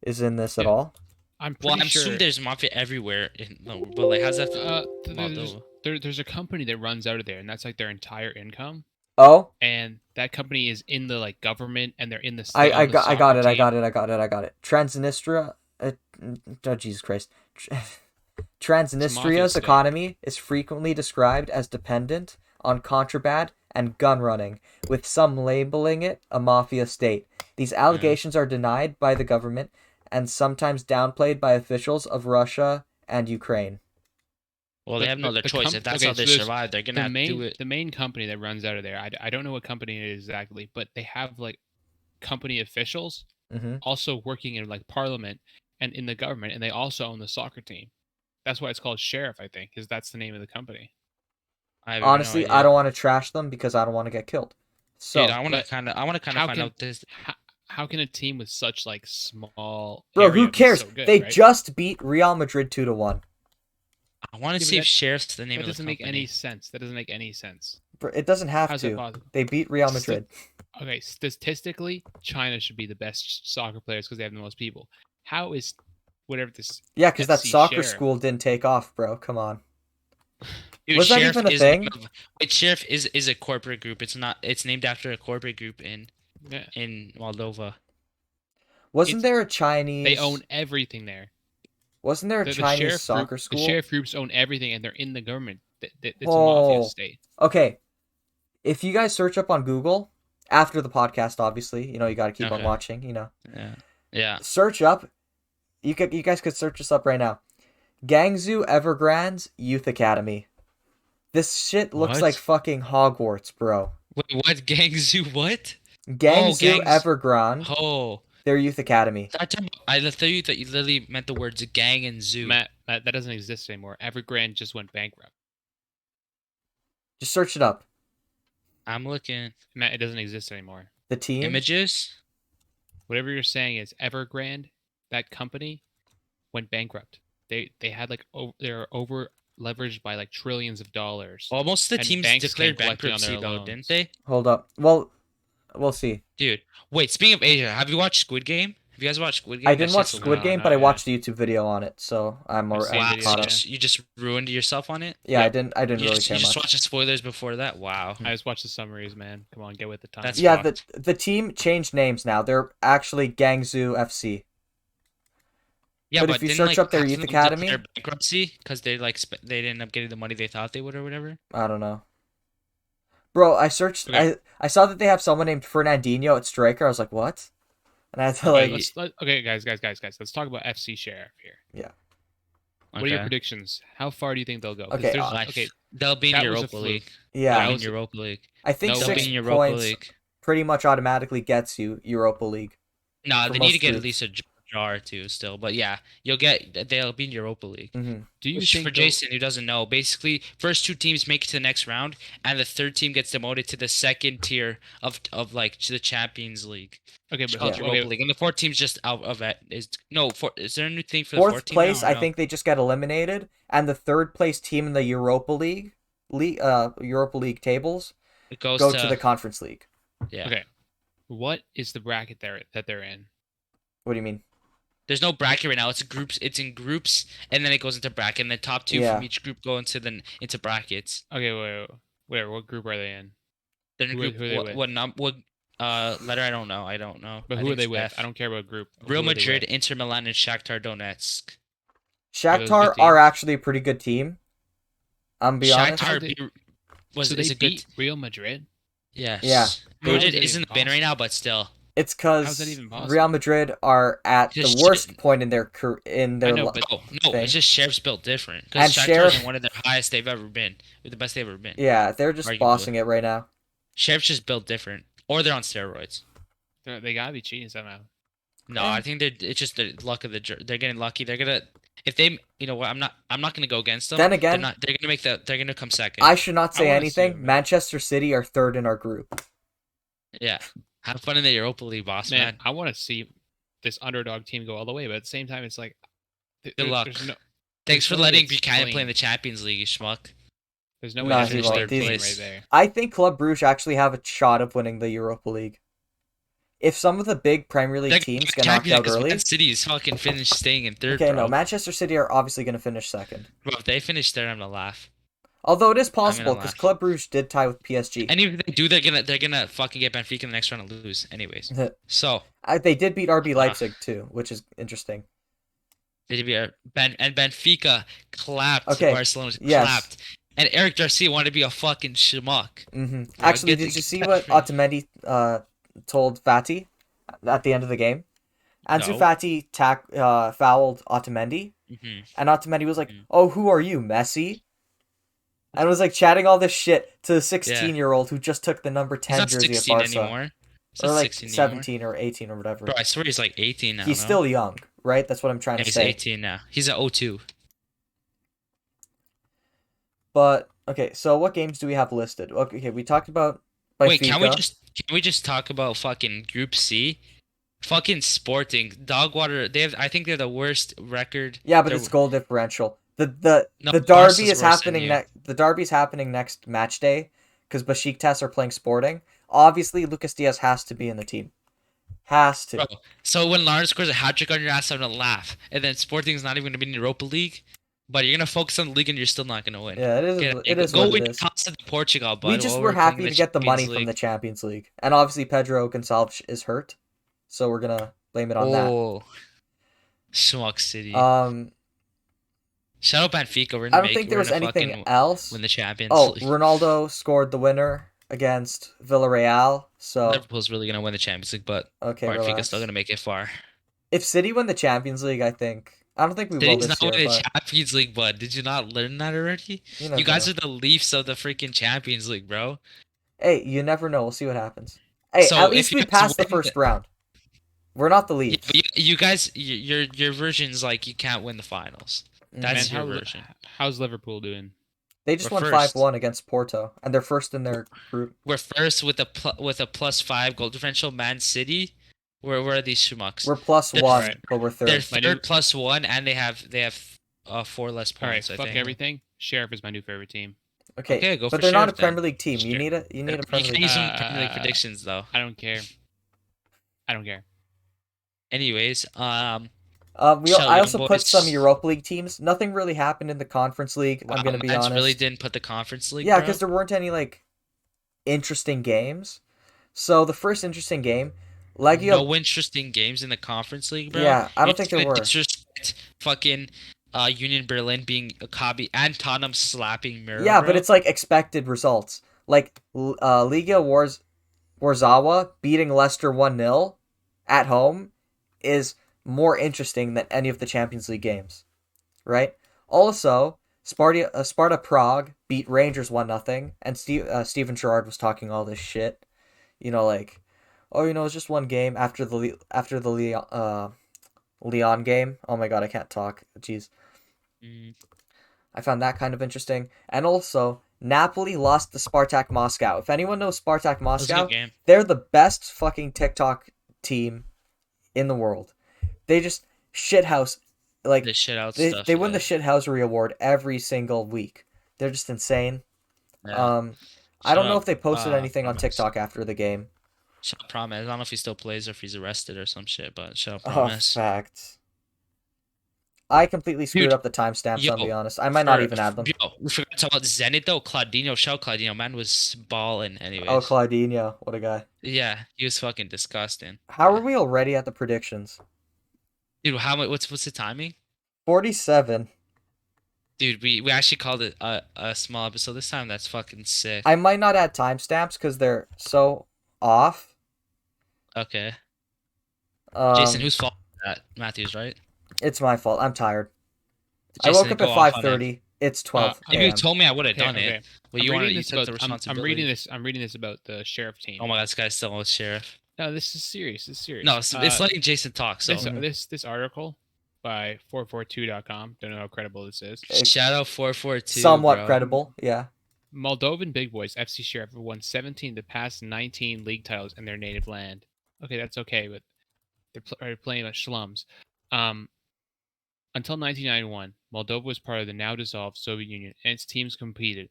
is in this at Yeah. all. I'm Well, pretty I'm sure. assuming there's mafia everywhere. No, but like, how's that? There's a company that runs out of there, and that's like their entire income. Oh, And that company is in the like government, and they're in the. I on the got soccer it. I team. got it. Transnistria. Oh, Jesus Christ. Transnistria's state. economy is frequently described as dependent on contraband and gun running, with some labeling it a mafia state. These allegations are denied by the government and sometimes downplayed by officials of Russia and Ukraine. Well, they have no other choice. If that's how they there's survive, they're gonna have to do it. The main company that runs out of there, I don't know what company it is exactly, but they have like company officials Mm-hmm. also working in like parliament and in the government, and they also own the soccer team. That's why it's called Sheriff, I think, because that's the name of the company. I have no Honestly, idea. I don't want to trash them because I don't want to get killed. So, Dude, I want to kind of how find can- out this. how can a team with such like small Bro, area who be cares? so good, They right? just beat Real Madrid 2-1. I want Yeah, to but see if that- Sheriff's the name That of the doesn't make any company. sense. That doesn't make any sense. Bro, it doesn't have How's that to. possible? They beat Real Madrid. Okay, statistically, China should be the best soccer players because they have the most people. How is whatever this Yeah, because that FC soccer Sheriff- school didn't take off, bro. Come on. Dude, Was that Sheriff even a is the name thing? of- wait, Sheriff is a corporate group. It's not. It's named after a corporate group Yeah, in Moldova. Wasn't It's- there a Chinese? they own everything there. Wasn't there a The Chinese sheriff soccer group, school? the sheriff groups own everything, and they're in the government. It's a Oh. mafia state. Okay, if you guys search up on Google after the podcast, obviously, you know you got to keep on Okay. watching. You know, Yeah. Yeah. search up. You guys could search this up right now. Gangzhou Evergrande's Youth Academy. This shit looks What? like fucking Hogwarts, bro. Wait, what? Gangzhou? What? Gangzhou Gangs- Evergrande, Oh. their youth academy. I thought you literally meant the words gang and zoo. Matt, that doesn't exist anymore. Evergrande just went bankrupt. Just search it up. I'm looking. Matt, it doesn't exist anymore. The team. Images? Whatever you're saying is Evergrande, that company, went bankrupt. They had like they're over leveraged by like trillions of dollars. Well, most of the And teams banks declared came collecting on bankruptcy their though, loans. didn't they? Hold up. Well, we'll see. Dude, wait. Speaking of Asia, have you watched Squid Game? Have you guys watched Squid Game? I didn't That watch shit's Squid No, Game, not but I yet. watched a YouTube video on it, so I'm I've already seen I'm videos, caught yeah. up. You just ruined yourself on it. Yeah, Yeah. I didn't really care you much. just watched the spoilers before that. Wow. I just watched the summaries, man. Come on, get with the time. That's Yeah, fucked. the team changed names now. They're actually Gangzhou FC. Yeah, But but if you didn't, search like, up their half of youth them academy- declare bankruptcy because they they didn't end up getting the money they thought they would or whatever. I don't know. Bro, I searched. Okay. I saw that they have someone named Fernandinho at striker. I was like, what? And I had to Okay, like. okay, guys. Let's talk about FC Sheriff here. What are your Okay. predictions? How far do you think they'll go? 'Cause Okay, there's- Like, okay. they'll be in that was a Europa fluke. League. Yeah, They'll be was- in Europa League. I think no, They'll six be in Europa points League. pretty much automatically gets you Europa League. No, for they need to most get at groups. least a draw or two still. But yeah, they'll be in Europa League. Hmm Do you Which, think for they'll- Jason, who doesn't know, basically first two teams make it to the next round, and the third team gets demoted to the second tier of like to the Champions League. Okay, It's but called okay, Europa League, and the fourth team's just out of it. Is there a new thing for the Fourth fourth team? place, now, or I no? think they just get eliminated, and the third place team in the Europa League tables It goes go to the Conference League. yeah. Okay. What is the bracket that they're in? What do you mean? There's no bracket right now. It's groups. It's in groups, and then it goes into bracket. And the top two Yeah. from each group go into brackets. Okay, wait. What group are they in? They're in a Who are- group. who are they with? What letter? I don't know. I don't know. But I who are think they it's with? F. I don't care about group. Real Who are they Madrid, with? Inter Milan, and Shakhtar Donetsk. those Shakhtar good are teams? actually a pretty good team. I'm be honest. Shakhtar They- was So is they a good. beat Real Madrid. Yes. Yeah. How Madrid is that isn't even the bin right possible? now, but still. It's How's that because even possible? Real Madrid are at Just the worst shit. point in their know, but- No, thing. it's just Sheriff's built different. And Because Shakhtar's Sheriff- in one of the highest they've ever been. The best they've ever been. Yeah, they're just Arguably. bossing it right now. Sheriff's just built different. Or they're on steroids. They gotta be cheating somehow. No, Yeah. I think it's just the luck of they're getting lucky. They're gonna if they you know what I'm not gonna go against them. Then again- they're gonna come second. I should not say wanna see anything. it, man. Manchester City are third in our group. Yeah. Have fun in the Europa League, boss Man, man. I want to see this underdog team go all the way, but at the same time, it's like Good luck. There's no, Thanks for no way letting it's Buchanan play in clean. the Champions League, you schmuck. there's no Nah, way he to finish won't. third He's- place right there. I think Club Brugge actually have a shot of winning the Europa League. If some of the big Premier League teams get knocked out early. Man City's fucking finished staying in third, Okay, bro. no, Manchester City are obviously going to finish second. Bro, if they finish third, I'm gonna laugh. Although it is possible because laugh. Club Brugge did tie with PSG. And even if they do, they're gonna fucking get Benfica in the next round and lose, anyways. So They did beat RB Leipzig too, which is interesting. they did be Benfica clapped Okay, Barcelona yes. clapped, and Eric Garcia wanted to be a fucking schmuck. Hmm Yeah, Actually, good did to you see get what that free. Otamendi told Fati at the end of the game? Ansu No. Fati fouled Otamendi, Hmm and Otamendi was like, Mhm. "Oh, who are you, Messi?" And was like chatting all this shit to the 16-year-old who just took the number He's 10 not jersey at 16 Barca, anymore. He's or not like 16 anymore. 17 or 18 or whatever. Bro, I swear he's like 18 now. He's no? still young, right? That's what I'm trying Yeah, to he's say. 18 now. He's an 02. But okay, so what games do we have listed? Okay, we talked about Benfica. Wait, can we just talk about fucking Group C? Fucking Sporting, Dogwater. They have. I think they're the worst record. Yeah, but They're it's goal differential. The no. the derby Barca's is worse than happening you, next. The derby's happening next match day because Besiktas are playing Sporting. Obviously, Lucas Diaz has to be in the team. Has bro. to. So when Lawrence scores a hat trick on your ass, I'm gonna laugh. And then Sporting's not even gonna be in the Europa League, but you're gonna focus on the league and you're still not gonna win. Yeah, it is. Get It is go what it win is. Costa de Portugal, We bud. just While were we're playing in happy the to get the money Champions from League. the Champions League, and obviously Pedro Gonçalves is hurt, so we're gonna blame it on that. Oh, Schmuck City. Um, Shout out Benfica. We're I gonna don't think there we're was gonna anything fucking else. win the Champions Oh, League. Ronaldo scored the winner against Villarreal. So Liverpool's really gonna win the Champions League, but okay, Benfica's still relax. gonna make it far. If City win the Champions League, I don't think we will City's this not year, winning the but Champions League, bud. Did you not learn that already? you You never guys know. are the Leafs of the freaking Champions League, bro. Hey, you never know. We'll see what happens. Hey, at So if least you we guys passed the win, first round. We're not the yeah, but Leafs. you guys, your version's like you can't win the finals. That's Man, your version. how's Liverpool doing? They just We're won first. 5-1 against Porto, and they're first in their group. We're first with a with a +5 goal differential. Man City, where are these schmucks? We're plus They're, one, Alright. but we're they're third. My third new +1, and they have 4 less All right, points. I fuck think. everything. Sheriff is my new favorite team. Okay, Okay, go but for they're not a Sheriff then. Premier League team. You Sheriff. need a You Premier can League use team. some Premier League predictions though. I don't care. I don't care. Anyways, I young also put some boys. Europa League teams. Nothing really happened in the Conference League. I'm Wow, gonna be Mans really honest. didn't put the Conference League, Yeah, bro. because there weren't any like interesting games. So the first interesting game, Legia. No interesting games in the Conference League, bro. Yeah, I You're don't think just there gonna were. disrespect fucking Union Berlin being a copy and Tottenham slapping Mirror, Yeah, but bro. it's like expected results. Like Liga Warzawa beating Leicester 1-0 at home is more interesting than any of the Champions League games, right? Also, Sparta Prague beat Rangers 1-0, and Steven Gerrard was talking all this shit. Like, oh, it's just one game after the Leon game. Oh my god, I can't talk. Jeez. Mm, I found that kind of interesting. And also, Napoli lost to Spartak Moscow. If anyone knows Spartak that was a Moscow, good game. they're the best fucking TikTok team in the world. They just shithouse, like, The shit out they, stuff. they win Yeah. the shithousery award every single week. They're just insane. Yeah. I don't Shut know up, if they posted anything on Promise. TikTok after the game. Shut up, Promise. I don't know if he still plays or if he's arrested or some shit, but shut up, Oh, Promise. facts. I completely screwed Dude, up the timestamps, I'll be yo, honest. I might not even add them. Yo, we forgot to talk about Zenit though. Claudinho, shout out Claudinho, man was balling. Anyways. Oh, Claudinho. What a guy. Yeah, he was fucking disgusting. How Yeah. are we already at the predictions? Dude, how much? What's the timing? 47. Dude, we actually called it a small episode this time. That's fucking sick. I might not add timestamps because they're so off. Okay. Um, Jason, whose fault is that? Matthews, right? It's my fault. I'm tired. I Jason, woke up go at off on it. 5:30. It's 12 If you a.m. told me, I would have Okay, done okay. it. But you took the I'm responsibility. reading this about the sheriff team. Oh my god, this guy's still with sheriff. No, this is serious. This is serious. No, it's letting Jason talk. So This article by 442.com. Don't know how credible this is. shout out 442. Somewhat bro. credible. Yeah. Moldovan big boys FC Sheriff have won 17 of the past 19 league titles in their native land. Okay, that's okay, but they're playing like schlums. Until 1991, Moldova was part of the now dissolved Soviet Union, and its teams competed,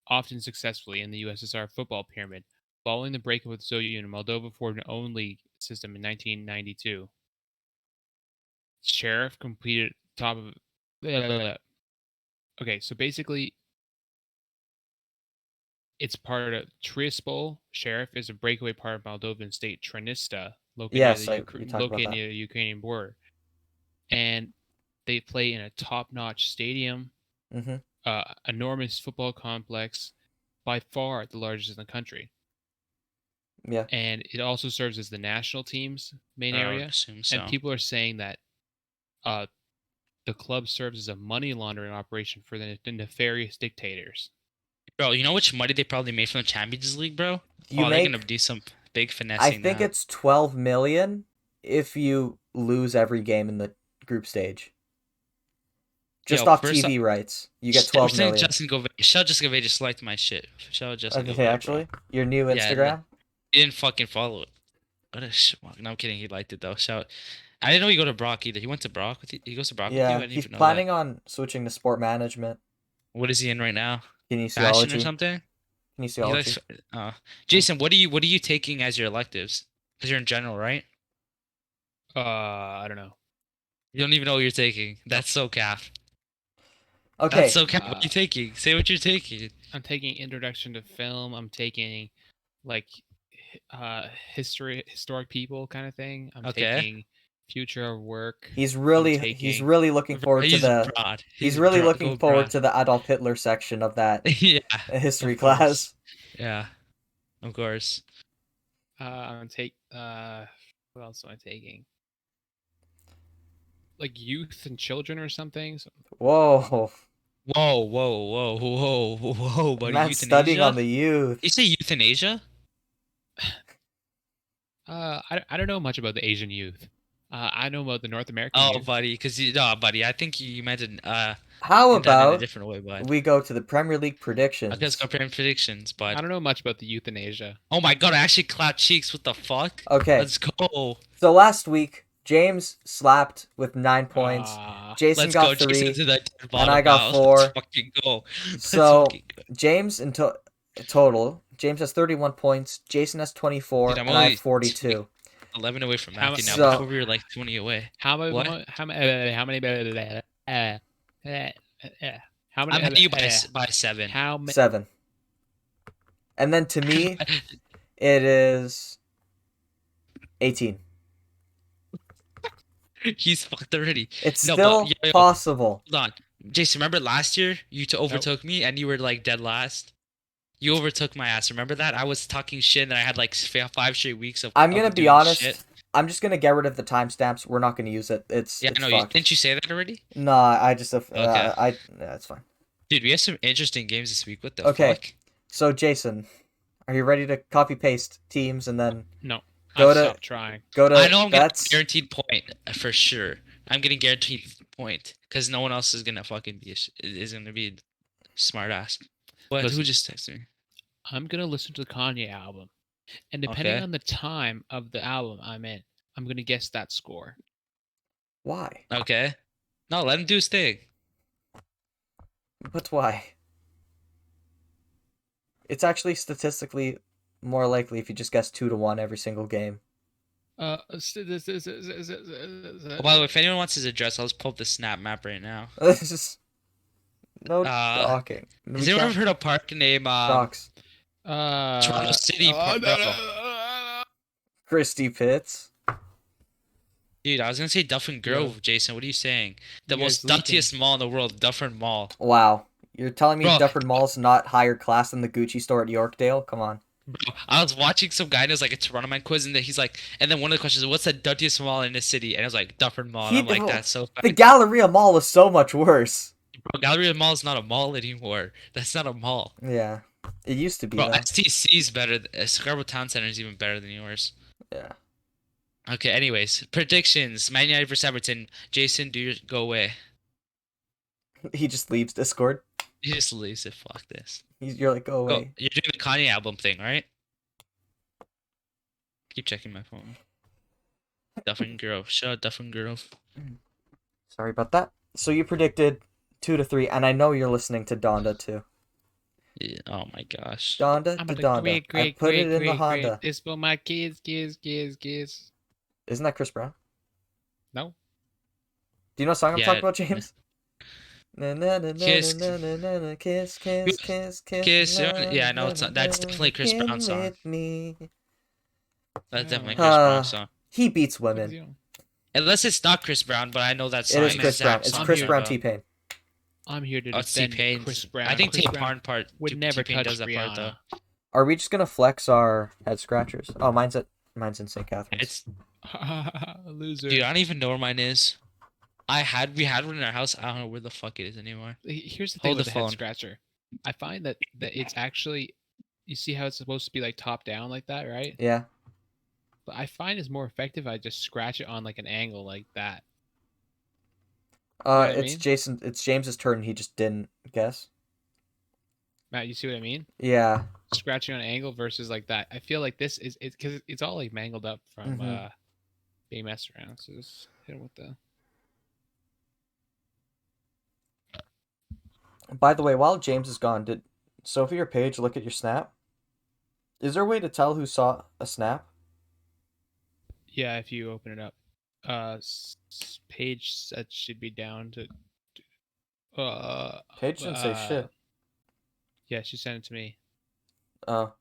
often successfully, in the USSR football pyramid. Following the breakup of the Soviet Union, Moldova formed an own league system in 1992. Sheriff completed top of. Okay, so basically, it's part of Trispol. Sheriff is a breakaway part of Moldovan state Tranista, located, Yes, near, you talked about that. near the Ukrainian border. And they play in a top-notch stadium, Mm-hmm. enormous football complex, by far the largest in the country. Yeah. And it also serves as the national team's main I would area. assume so. And people are saying that the club serves as a money laundering operation for the nefarious dictators. Bro, you know how much money they probably made from the Champions League, bro? You They're make. gonna do some big I finessing. think now. it's 12 million if you lose every game in the group stage. Just Yo, off first TV rights, you get 12 million. Justin Govey. Shout out Justin Govey just liked my shit. Shout out Justin Okay, Govey, actually, bro. your new Yeah, Instagram. he didn't fucking follow it. What a schmuck. No, I'm kidding. He liked it though. Shout. I didn't know he go to Brock either. He went to Brock with you. He goes to Brock with you. I Yeah, didn't he's even know that. planning on switching to sport management, What is he in right now? Fashion or kinesiology, something? He likes. kinesiology. Jason, what are you taking as your electives? Because you're in general, right? I don't know. You don't even know what you're taking. That's so cap. That's Okay, so cap. What are you taking? Say what you're taking. I'm taking introduction to film. I'm taking like historic people kind of thing. I'm Okay. taking future of work. he's I'm really taking looking forward to He's the broad. he's really broad. looking Go forward broad. to the Adolf Hitler section of that Yeah. history Of course. class. Yeah. Of course. I'm take what else am I taking? Like youth and children or something. So, Whoa, Whoa, buddy. man's studying on Euthanasia? the youth. You say euthanasia? I don't know much about the Asian youth. I know about the North American Oh, youth. buddy, no, buddy. I think you meant to How hint that in a about different way, bud. we go to the Premier League predictions? Okay, let's compare predictions, I bud. don't know much about the euthanasia. Oh my god, I actually clapped cheeks. What the fuck? Okay, Let's go. so last week James slapped with 9 points. Jason Let's got go, 3, Jason, to the bottom and I got now. 4. Let's fucking go. Let's So fucking go. James in total, James has 31 points. Jason has 24, Dude, I'm and I only have 42. 11 away from How Matthew now. so- Before we were like 20 away. How many? What? How many? How many? How many? I'm ahead of you by 7. How many? 7. And then to me, it is 18. He's fucked already. It's No, still but, yo, possible. hold on. Jason, remember last year you overtook me and you were like dead last? You overtook my ass. Remember that? I was talking shit and I had like 5 straight weeks of I'm gonna be doing honest. shit. I'm just gonna get rid of the timestamps. We're not gonna use it. It's Yeah, it's no, fucked. didn't you say that already? No, I just Okay. yeah, it's fine. Dude, we have some interesting games this week. What the Okay. fuck? So Jason, are you ready to copy paste teams and then No. Go I've to- stopped trying. go to I know I'm getting bets? guaranteed point for sure. I'm getting guaranteed point because no one else is gonna fucking be is gonna be smart ass. What? Who Listen. just texted me? I'm gonna listen to the Kanye album, and depending Okay. on the time of the album I'm in, I'm gonna guess that score. Why? Okay. No, let him do his thing. But why? It's actually statistically more likely if you just guess 2 to 1 every single game. Oh, by the way, if anyone wants his address, I'll just pull up the snap map right now. It's just no Uh, talking. Has anyone ever heard of a park named Fox? Toronto City Park? Christy Pitts. Dude, I was gonna say Dufferin Grove, Jason. What are you saying? The You most guys leaking. dirtiest mall in the world, Dufferin Mall. Wow. You're telling me Bro. Dufferin Mall's not higher class than the Gucci store at Yorkdale? Come on. Bro, I was watching some guy and it was like a Toronto man quiz, and then he's like, and then one of the questions is, "What's the dirtiest mall in the city?" And it was like Dufferin Mall. And I'm like, that's so The bad. Galleria Mall was so much worse. Bro, Galleria Mall is not a mall anymore. That's not a mall. Yeah. It used to be, Bro, though. STC is better. Scarborough Town Center is even better than yours. Yeah. Okay, anyways, predictions. Man United versus Everton. Jason, go away. He just leaves Discord. He just leaves it. Fuck this. You're like, go Go. away. You're doing the Kanye album thing, right? Keep checking my phone. Duffin Grove. Shut up, Duffin Grove. Sorry about that. So you predicted 2 to 3, and I know you're listening to Donda too. Yeah, oh my gosh. Donda I'm to gonna Donda. I put it in the Honda. This for my kids. Isn't that Chris Brown? No. Do you know what song I'm Yeah, talking about, James? Na, na, na, na, Kiss. na, na, na, na, kiss, kiss, kiss, kiss. Kiss, na, yeah, no, na, it's not- na, that's na, definitely a Chris begin Brown song. with me. That's definitely a Chris Brown song. He beats women. Unless it's not Chris Brown, but I know that It song. is Chris exact Brown. It's song Chris you're Brown about. T-Pain. I'm here to Oh, it's defend T-Pain. Chris Brown. I think Chris Brown T-Pain part would never T-Pain touch does that part Rihanna. though. Are we just gonna flex our head scratchers? Oh, mine's in St. Catharines. It's Loser. dude, I don't even know where mine is. We had one in our house. I don't know where the fuck it is anymore. Here's the thing Hold with the the head phone. scratcher. I find that it's actually, you see how it's supposed to be like top down like that, right? Yeah. But I find it's more effective. I just scratch it on like an angle like that. what I It's mean? It's James's turn. He just didn't guess. Matt, you see what I mean? Yeah. scratching on an angle versus like that. I feel like this is it because it's all like mangled up from Mhm. being messed around. So just hit him with the. By the way, while James is gone, did Sophie or Paige look at your snap? Is there a way to tell who saw a snap? Yeah, if you open it up, page set should be down to. Paige didn't say shit. Yeah, she sent it to me. Oh.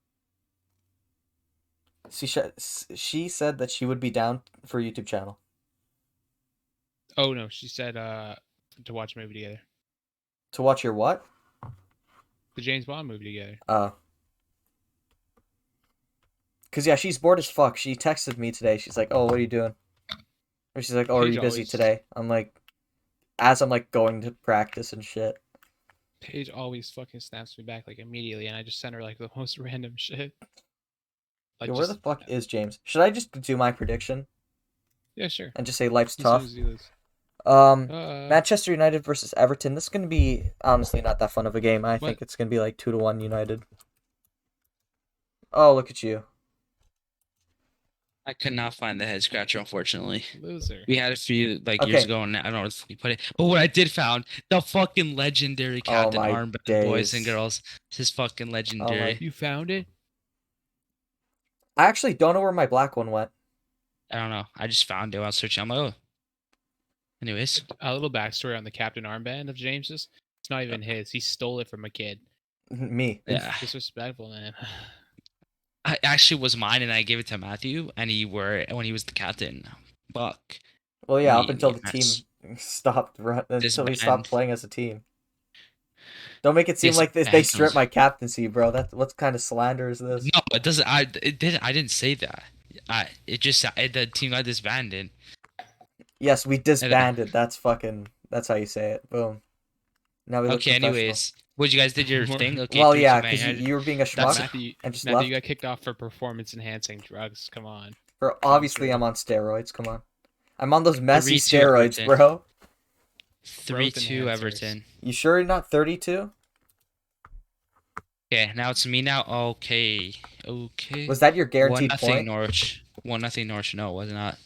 She said that she would be down for a YouTube channel. Oh no, she said to watch a movie together. To watch your what? The James Bond movie together. Cause yeah, she's bored as fuck. She texted me today. She's like, "Oh, what are you doing?" Or she's like, "Oh, are Paige you busy always- today?" I'm like, as I'm like going to practice and shit. Paige always fucking snaps me back like immediately, and I just send her like the most random shit. Like Yo, where the just fuck is James? Should I just do my prediction yeah, sure. and just say life's As soon tough? as you lose. Manchester United versus Everton. This is gonna be honestly not that fun of a game. I think it's gonna be like 2-1 United. Oh, look at you. I could not find the head scratcher, unfortunately. Loser. We had a few like years Okay. ago, and I don't know where you put it. But what I did found the fucking legendary Captain my Armband, boys and days. girls. This is fucking legendary. You found it? I actually don't know where my black one went. I don't know. I just found it while searching. I'm like, oh. Anyways, A little backstory on the Captain Armband of James's. It's not even his. He stole it from a kid. Me. yeah. Disrespectful, man. I actually was mine, and I gave it to Matthew, and when he was the captain. Fuck. Well, yeah, up Me, until the that's team stopped until we band. stopped playing as a team. Don't make it seem This like they band stripped was- my captaincy, bro. What kind of slander is this? No, it doesn't. I didn't say that. The team got disbanded. Yes, we disbanded. That's how you say it. Boom. Now we look Okay. professional. Anyways, what you guys did your thing? Okay. Well, 3-2 yeah, Man because United. you were being a That's- schmuck Matthew, and just Matthew, left. you got kicked off for performance-enhancing drugs. Come on. Obviously, true. I'm on steroids. Come on. I'm on those messy 3-2 steroids, Everton. bro. 3-2 enhancers. Everton. You sure you're not 32? Okay, now it's me now. Okay. Was that your guaranteed 1-0 point? Norwich. 1-0 Norwich. No, it was not.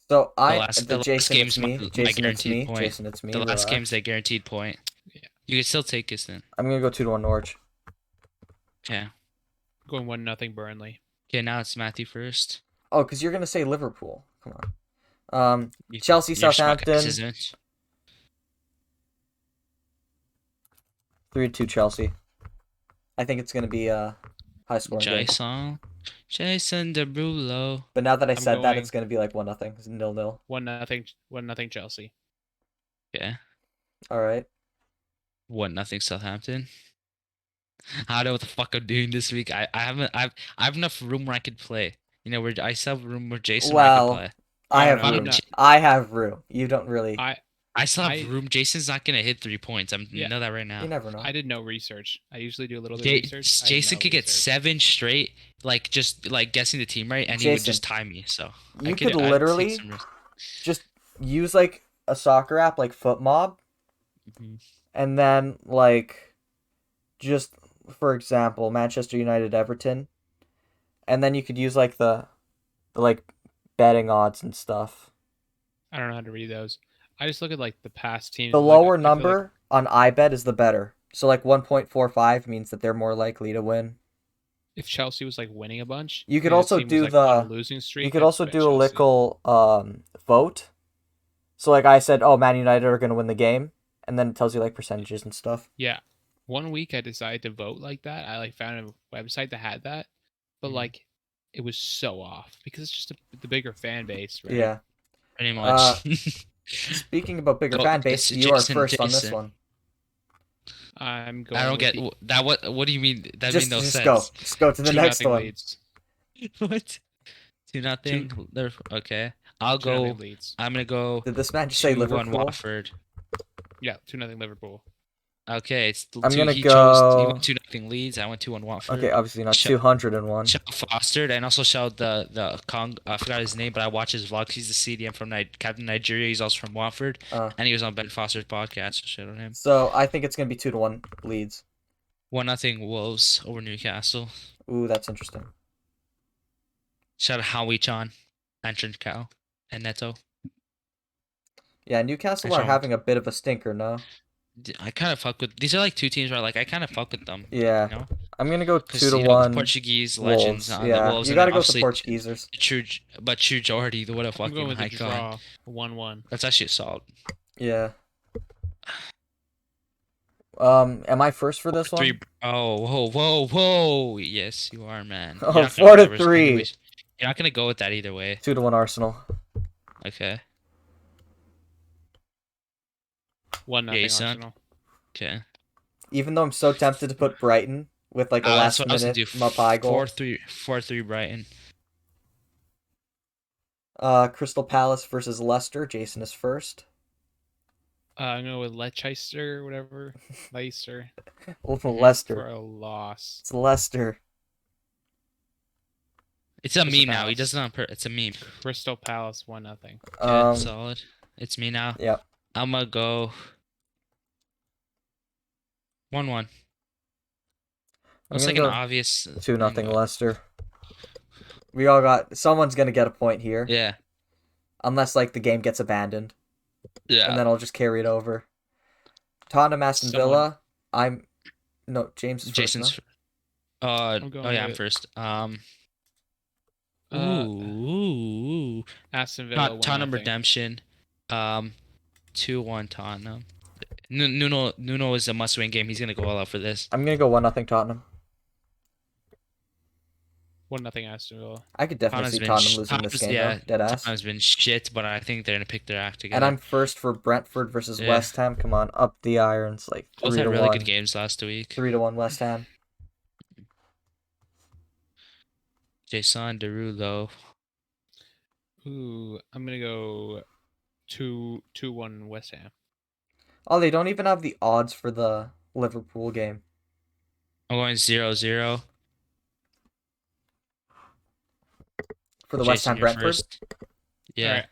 So The last Jason, game's it's me. my Jason, it's guaranteed me. point. Jason, it's me. The last Relax. game's a guaranteed point. Yeah. You can still take this then. I'm gonna go 2-1 Norwich. Okay. Going 1-0 Burnley. Okay, now it's Matthew first. Oh, because you're gonna say Liverpool. Come on. You- Chelsea, your schmuck Southampton. ass, isn't it? 3-2 Chelsea. I think it's gonna be a high scoring game. Jason Derulo. But now that I I'm said that, going- it's gonna be like 1-0. It's 0-0. 1-0 Chelsea. Okay. All right. 1-0 Southampton. I don't know what the fuck I'm doing this week. I have enough room where I could play. You know, where I still have room where Jason where I Well, could play. I No, have no, I'm room. not. I have room. You don't really. I still have I- room. Jason's not gonna hit 3 points. Yeah. know that right now. You never know. I did no research. I usually do a little bit of research. I did Jason no could get research. 7 straight, like just like guessing the team right, and he would Jason, just tie me. So You I'd could take literally some risks. just use like a soccer app like FootMob, Mhm. and then like just for example Manchester United Everton, and then you could use like the like betting odds and stuff. I don't know how to read those. I just look at like the past teams. The like, lower I feel like number on iBet is the better. So like 1.45 means that they're more likely to win. if Chelsea was like winning a bunch, You could and a also team was, do like, on a the- losing streak. You could I'd also bet do a Chelsea. little vote. So like I said, oh, Man United are gonna win the game, and then it tells you like percentages and stuff. Yeah, one week I decided to vote like that. I like found a website that had that, but Mhm. like it was so off because it's just the bigger fan base, right? Yeah. Pretty much. Speaking about bigger Go- fan base, it's you are Jason, first on this Jason. one. I'm going. I don't with get the that. What do you mean? That Just made no sense. go. Just go to the 2-0 next one. leads. What? 2-0. Okay. I'll 2-0 go. leads. I'm gonna go. Did this man just say 2-1 Liverpool? Watford. Yeah, 2-0 Liverpool. Okay, it's I'm gonna he go- went 2-0 Leeds. I went 2-1 Watford. Okay, obviously not Sh- 201. Shout out Fostered and also shout out the Kong. I forgot his name, but I watch his vlogs. He's the CDM from Captain Nigeria. He's also from Watford, Uh, and he was on Ben Foster's podcast. So shout out him. so I think it's gonna be 2-1 Leeds. 1-0 Wolves over Newcastle. Ooh, that's interesting. Shout out Howie Chan, and Cow, and Neto. Yeah, Newcastle are Actually, having a bit of a stinker, no? I kind of fuck with these. Are like two teams where like I kind of fuck with them. Yeah. You know, I'm gonna go because 2-1 Portuguese legends Wolves. on the Yeah, Wolves, you and then gotta go with the obviously Portuguesers. True Jordy. What a I'm going fucking with the icon. draw, 1-1. That's actually solid. Yeah. Am I first for this one? 3. Oh, whoa. Yes, you are, man. You're Oh, not gonna 4-3. anyways. You're not gonna go with that either way. 2-1 Arsenal. Okay. 1-0 Jason. Arsenal. Okay. Even though I'm so tempted to put Brighton with like a That's last what I was gonna minute do. Mapai goal. 4-3 Brighton. Crystal Palace versus Leicester. Jason is first. I'm going with Leicester, whatever. Leicester. Leicester. For a loss. It's Leicester. It's a Crystal meme now. He Palace. does it on It's a meme. Crystal Palace, 1-0. Okay, solid. It's me now. Yep. I'm gonna go 1-1. I'm Looks gonna like an go obvious 2-0 thing, but- Leicester. We all got someone's gonna get a point here. Yeah. Unless like the game gets abandoned. Yeah. And then I'll just carry it over. Tottenham Aston Villa. James is first, Jason's. no? I'm going I'm with- first. Uh, Ooh. Aston Villa, Tottenham 1-0. redemption. 2-1 Tottenham. Nuno is a must-win game. He's gonna go all out for this. I'm gonna go 1-0 Tottenham. 1-0 Aston Villa. I could definitely see Tottenham losing this game though. Dead ass. Tottenham's been shit, but I think they're gonna pick their act together. And I'm first for Brentford versus Yeah. West Ham. Come on, up the irons, like Both 3-1. had really good games last week. 3-1 West Ham. Jason Derulo. Ooh, I'm going to go 2-1 West Ham. Oh, they don't even have the odds for the Liverpool game. I'm going 0-0. For the West Jason, Ham you're Brentford. first. Yeah. Alright.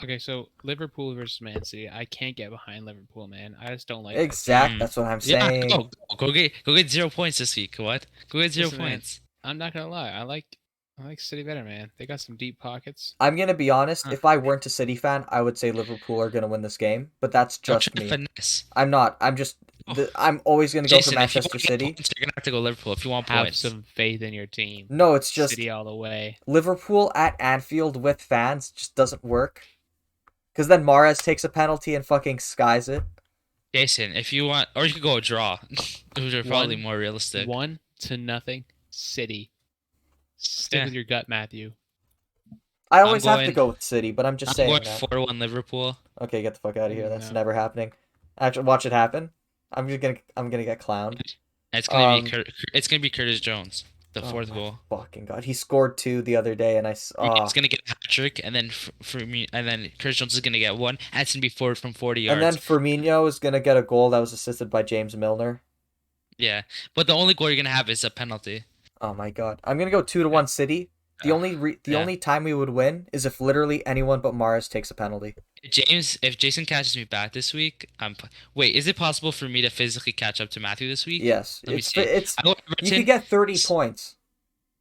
Okay, so Liverpool versus Man City. I can't get behind Liverpool, man. I just don't like that Exact. Mm. That's what I'm Yeah, saying. go get 0 points this week. What? Go get 0 Listen, man. points. I'm not gonna lie. I like City better, man. They got some deep pockets. I'm gonna be honest. If I weren't a City fan, I would say Liverpool are gonna win this game. But that's Don't just try to me. finesse. I'm not. I'm just. Oh. I'm always gonna go Jason, for Manchester if you want to City. get points, you're gonna have to go Liverpool if you want Have points. some faith in your team. No, it's just City all the way. Liverpool at Anfield with fans just doesn't work. Because then Mahrez takes a penalty and fucking skies it. Jason, if you want, or you could go a draw. Those are probably more realistic. 1-0 City. Stick Yeah. with your gut, Matthew. I always have to going- go with City, but I'm just I'm saying going that. 4-1 Liverpool. Okay, get the fuck out of here. That's No. never happening. Actually, watch it happen. I'm gonna get clowned. It's gonna Um, it's gonna be Curtis Jones, the Oh fourth my goal. Fucking god, he scored 2 the other day, and He's gonna get a hat trick, and then for me, and then Curtis Jones is gonna get one. And it's gonna be forward from 40 yards. and then Firmino is gonna get a goal that was assisted by James Milner. Yeah, but the only goal you're gonna have is a penalty. Oh my god, I'm gonna go 2-1 City. The only time we would win is if literally anyone but Mahrez takes a penalty. If Jason catches me back this week, wait. Is it possible for me to physically catch up to Matthew this week? Yes, Let me it's see. I go you Everton. could get 30 points.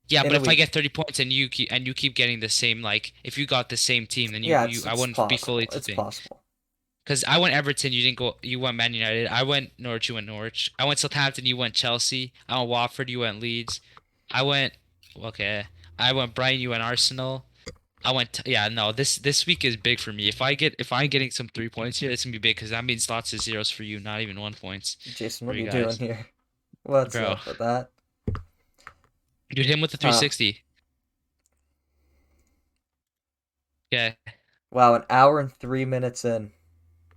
Yeah, in but a if I week. get 30 points and you keep getting the same, like if you got the same team, then Yeah, I it's wouldn't possible. be fully It's tipping. possible. Because I went Everton, you didn't go. You went Man United. I went Norwich, you went Norwich. I went Southampton, you went Chelsea. I went Watford, you went Leeds. I went Brighton, you went Arsenal. This week is big for me. If I'm getting some 3 points here, it's gonna be big because that means lots of zeros for you, not even 1 points. Jason, For what are you you guys. doing here? What's Bro. up with that? Dude, him with the 360. Yeah. Wow, an hour and 3 minutes in.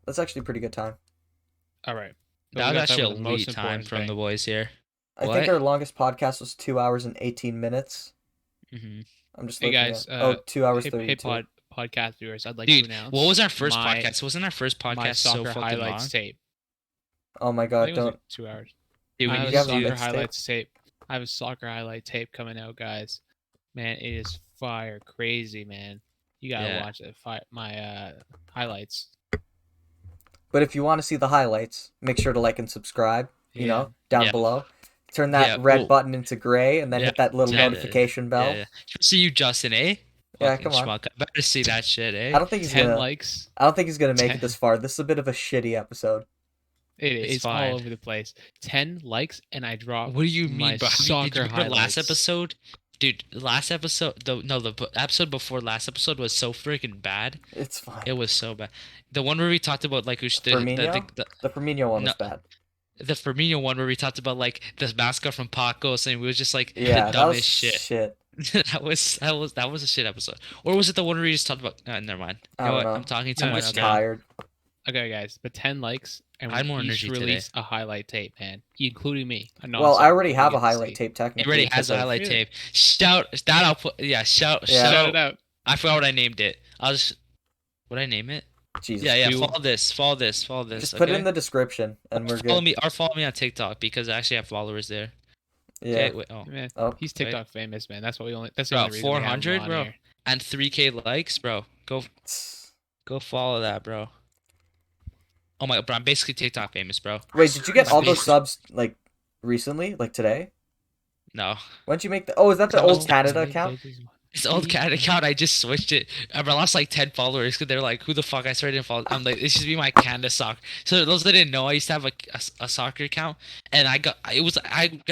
That's actually a pretty good time. All right. But That we was gotta talk actually about a the most lead time important from thing. the boys here. I What? think our longest podcast was 2 hours and 18 minutes. hmm I'm just Hey, looking guys, at 2 hours Hey, 32. podcast viewers, I'd like Dude, to announce. what was our first my- podcast? Wasn't our first My podcast so soccer fucking highlights long? tape. Oh my I god, think it was don't. like 2 hours. Dude, I we have need a have to a do. mixtape? soccer highlights tape. I have a soccer highlight tape coming out, guys. Man, it is fire, crazy, man. You gotta Yeah. watch it. My highlights. But if you want to see the highlights, make sure to like and subscribe, you Yeah. know, down Yeah. below. turn that Yeah, red oh, button into gray, and then yeah, hit that little yeah, notification bell. yeah. See you, Justin, eh? Yeah, Fucking come on. schmuck. I better see that shit, I eh? don't think he's 10 gonna. likes. I don't think he's gonna make it 10 this far. This is a bit of a shitty episode. It's It's fine. all over the place. 10 likes, and I drop What do you my mean, bro? Did you soccer remember last highlights. episode? Dude, last episode, the episode before last episode was so freaking bad. It's fine. It was so bad. The one where we talked about like Firmino? The Firmino one was no, bad. the Firmino one where we talked about like the mascot from Pacos and we was just like Yeah, the that was dumbest shit. shit. that was a shit episode. Or was it the one where we just talked about? Never mind. I You know don't what? know. I'm talking too No, I'm much just now. tired. Okay, guys, but 10 likes, and I had we more each energy today. release a highlight tape, man, including me. Well, I already have a highlight tape He technically. already has because a of- highlight Really? tape. Shout that I'll put shout Yeah. Shout it out. I forgot what I named it. I'll just what I name it? Jesus. Yeah. We will- Follow this. Just okay? put it in the description, and we're follow good. me or follow me on TikTok because I actually have followers there. Yeah. Okay, wait, Man, Oh, he's TikTok famous, man. That's what we only. That's the Bro, only reason we have him 400, on bro. here. And 3K likes, bro. Go follow that, bro. Oh my god, bro, I'm basically TikTok famous, bro. Wait, did you get My all those face- subs like recently, like today? No. When'd you make the? Oh, is that the That was old Canada account? It's old cat account. I just switched it. I lost like 10 followers because they're like, "Who the fuck?" I started to follow. I'm like, "It should be my Canada soccer." So those that didn't know, I used to have a soccer account, and I got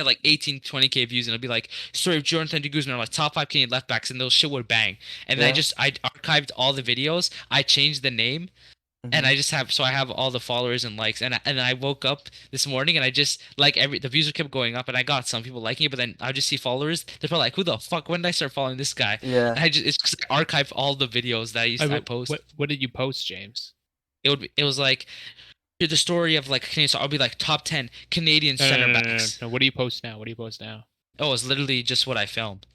like 18, 20K views, and it'd be like, "Story of Jonathan de Guzman, like top 5 Canadian left backs," and those shit would bang. And then Yeah. I archived all the videos. I changed the name. And Mhm. I just have I have all the followers and likes, and then I woke up this morning and I just like the views kept going up, and I got some people liking it, but then I just see followers. They're probably like, "Who the fuck? When did I start following this guy?" Yeah. And it's because I archived all the videos that I post. What did you post, James? It was like the story of like Canadian. So I'll be like top 10 Canadian No, center no, no, no, backs. no. What do you post now? What do you post now? Oh, it's literally just what I filmed.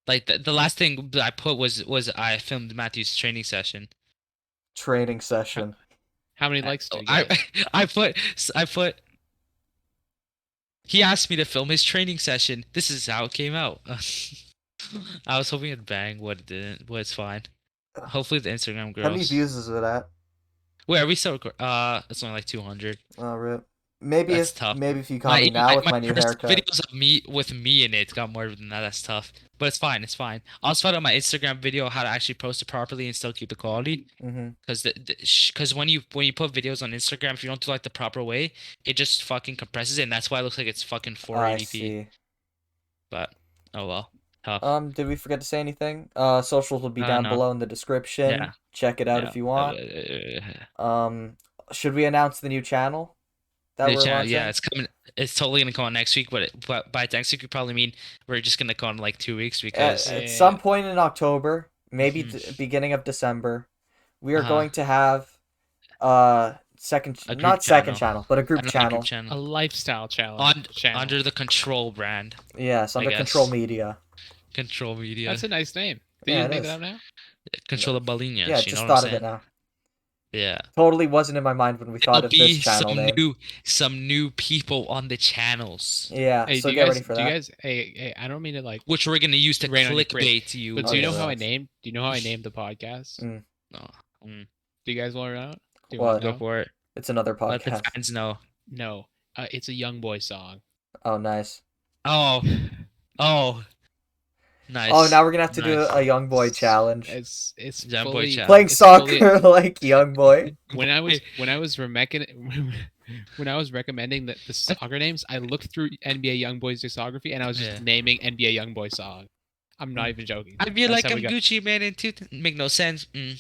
Like the last thing that I put was I filmed Matthew's training session. Training session. How many likes did you get? I put. He asked me to film his training session. This is how it came out. I was hoping it'd bang, but it didn't. But it's fine. Hopefully the Instagram grows. How many views is it at? Wait, are we still record? It's only like 200. Oh, rip. Maybe That's if tough. maybe if you caught me now with my new first haircut. videos of me with me in it got more than that. That's tough, but it's fine. It's fine. I'll also find out my Instagram video how to actually post it properly and still keep the quality. Mm-hmm. Because when you put videos on Instagram, if you don't do like the proper way, it just fucking compresses it, and that's why it looks like it's fucking I 480p. see. But oh well, tough. Did we forget to say anything? Socials will be down No. below in the description. Yeah. Check it out Yeah. if you want. Should we announce the new channel that The we're channel, launching? yeah, it's coming. It's totally gonna come on next week, but by next week we probably mean we're just gonna go on like 2 weeks because At Yeah. some point in October, maybe Mhm. beginning of December, we are Uh-huh. going to have second, A group not second channel. channel, but a group another channel. group channel A lifestyle challenge. channel. under the Control brand, Yes, I under guess. Control Media. Control Media, That's a nice name. Did Yeah, you it make is. that up now? Control the Balinas. Yeah, you just know what thought I'm of it saying? now. Yeah. Totally wasn't in my mind when we thought There'll of this be channel name. some new people on the channels, Yeah, Hey, so do get you guys? ready for Do you that. guys? Hey, I don't mean to like which we're gonna use to rain on your parade, clickbait you. But Oh, do you yeah, know how I that's- named? Do you know how I named the podcast? Mm. No. Mm, Do you guys want to know? Do you What? want to go know? for it. It's another Let the podcast. fans know. No, it's a Young Boy song. Oh, nice. Oh, nice. Oh, now we're gonna have to do Nice. a young boy challenge. It's Young Boy fully, challenge. Playing it's fully- soccer like young boy. when I was when I was recommending the soccer names, I looked through NBA YoungBoy's discography and I was just Yeah. naming NBA YoungBoy song. I'm not even joking. I feel That's like how I'm we got- Gucci man in two. Make no sense. Made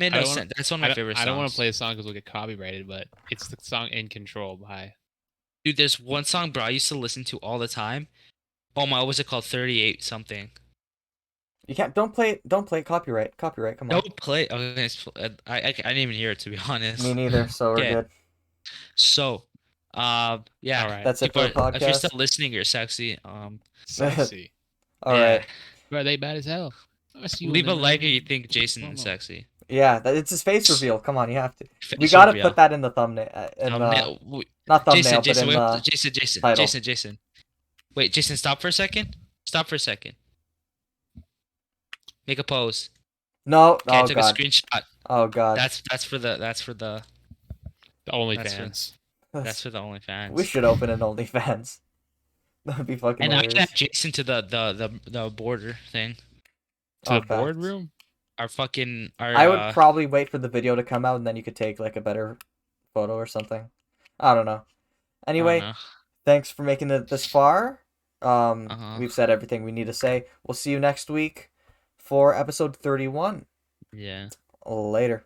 I no don't wanna- sense. That's one of my favorite songs. I don't want to play the song because we'll get copyrighted, but it's the song "In Control" by. Dude, there's one song, bro, I used to listen to all the time. Oh my, what was it called? 38 something. You can't. Don't play copyright. Copyright. Come on. Don't play. Okay, I didn't even hear it to be honest. Me neither. So we're Okay. good. So, yeah. All right. That's it People for the are- if you're podcast. still listening, you're sexy. Sexy. All yeah. right. Bro, they bad as hell. I see you Leave in a the like if night. you think Jason Promo. is sexy. Yeah, it's his face reveal. Come on, you have to. We Face gotta reveal. put that in the thumbnail. Not thumbnail, Jason, but Jason, in wait, the. title. Jason. Wait, Jason, stop for a second. Stop for a second. Make a pose. No. Okay, I Oh took god. a screenshot. Oh god. That's for the The OnlyFans. that's for the OnlyFans. We should open an OnlyFans. That'd be fucking And I can hilarious. add Jason to the border thing. To Oh, the facts. boardroom. I would probably wait for the video to come out and then you could take like a better photo or something. I don't know. I don't Anyway, know. thanks for making it this far. Uh-huh. We've said everything we need to say. We'll see you next week for episode 31. Yeah. Later.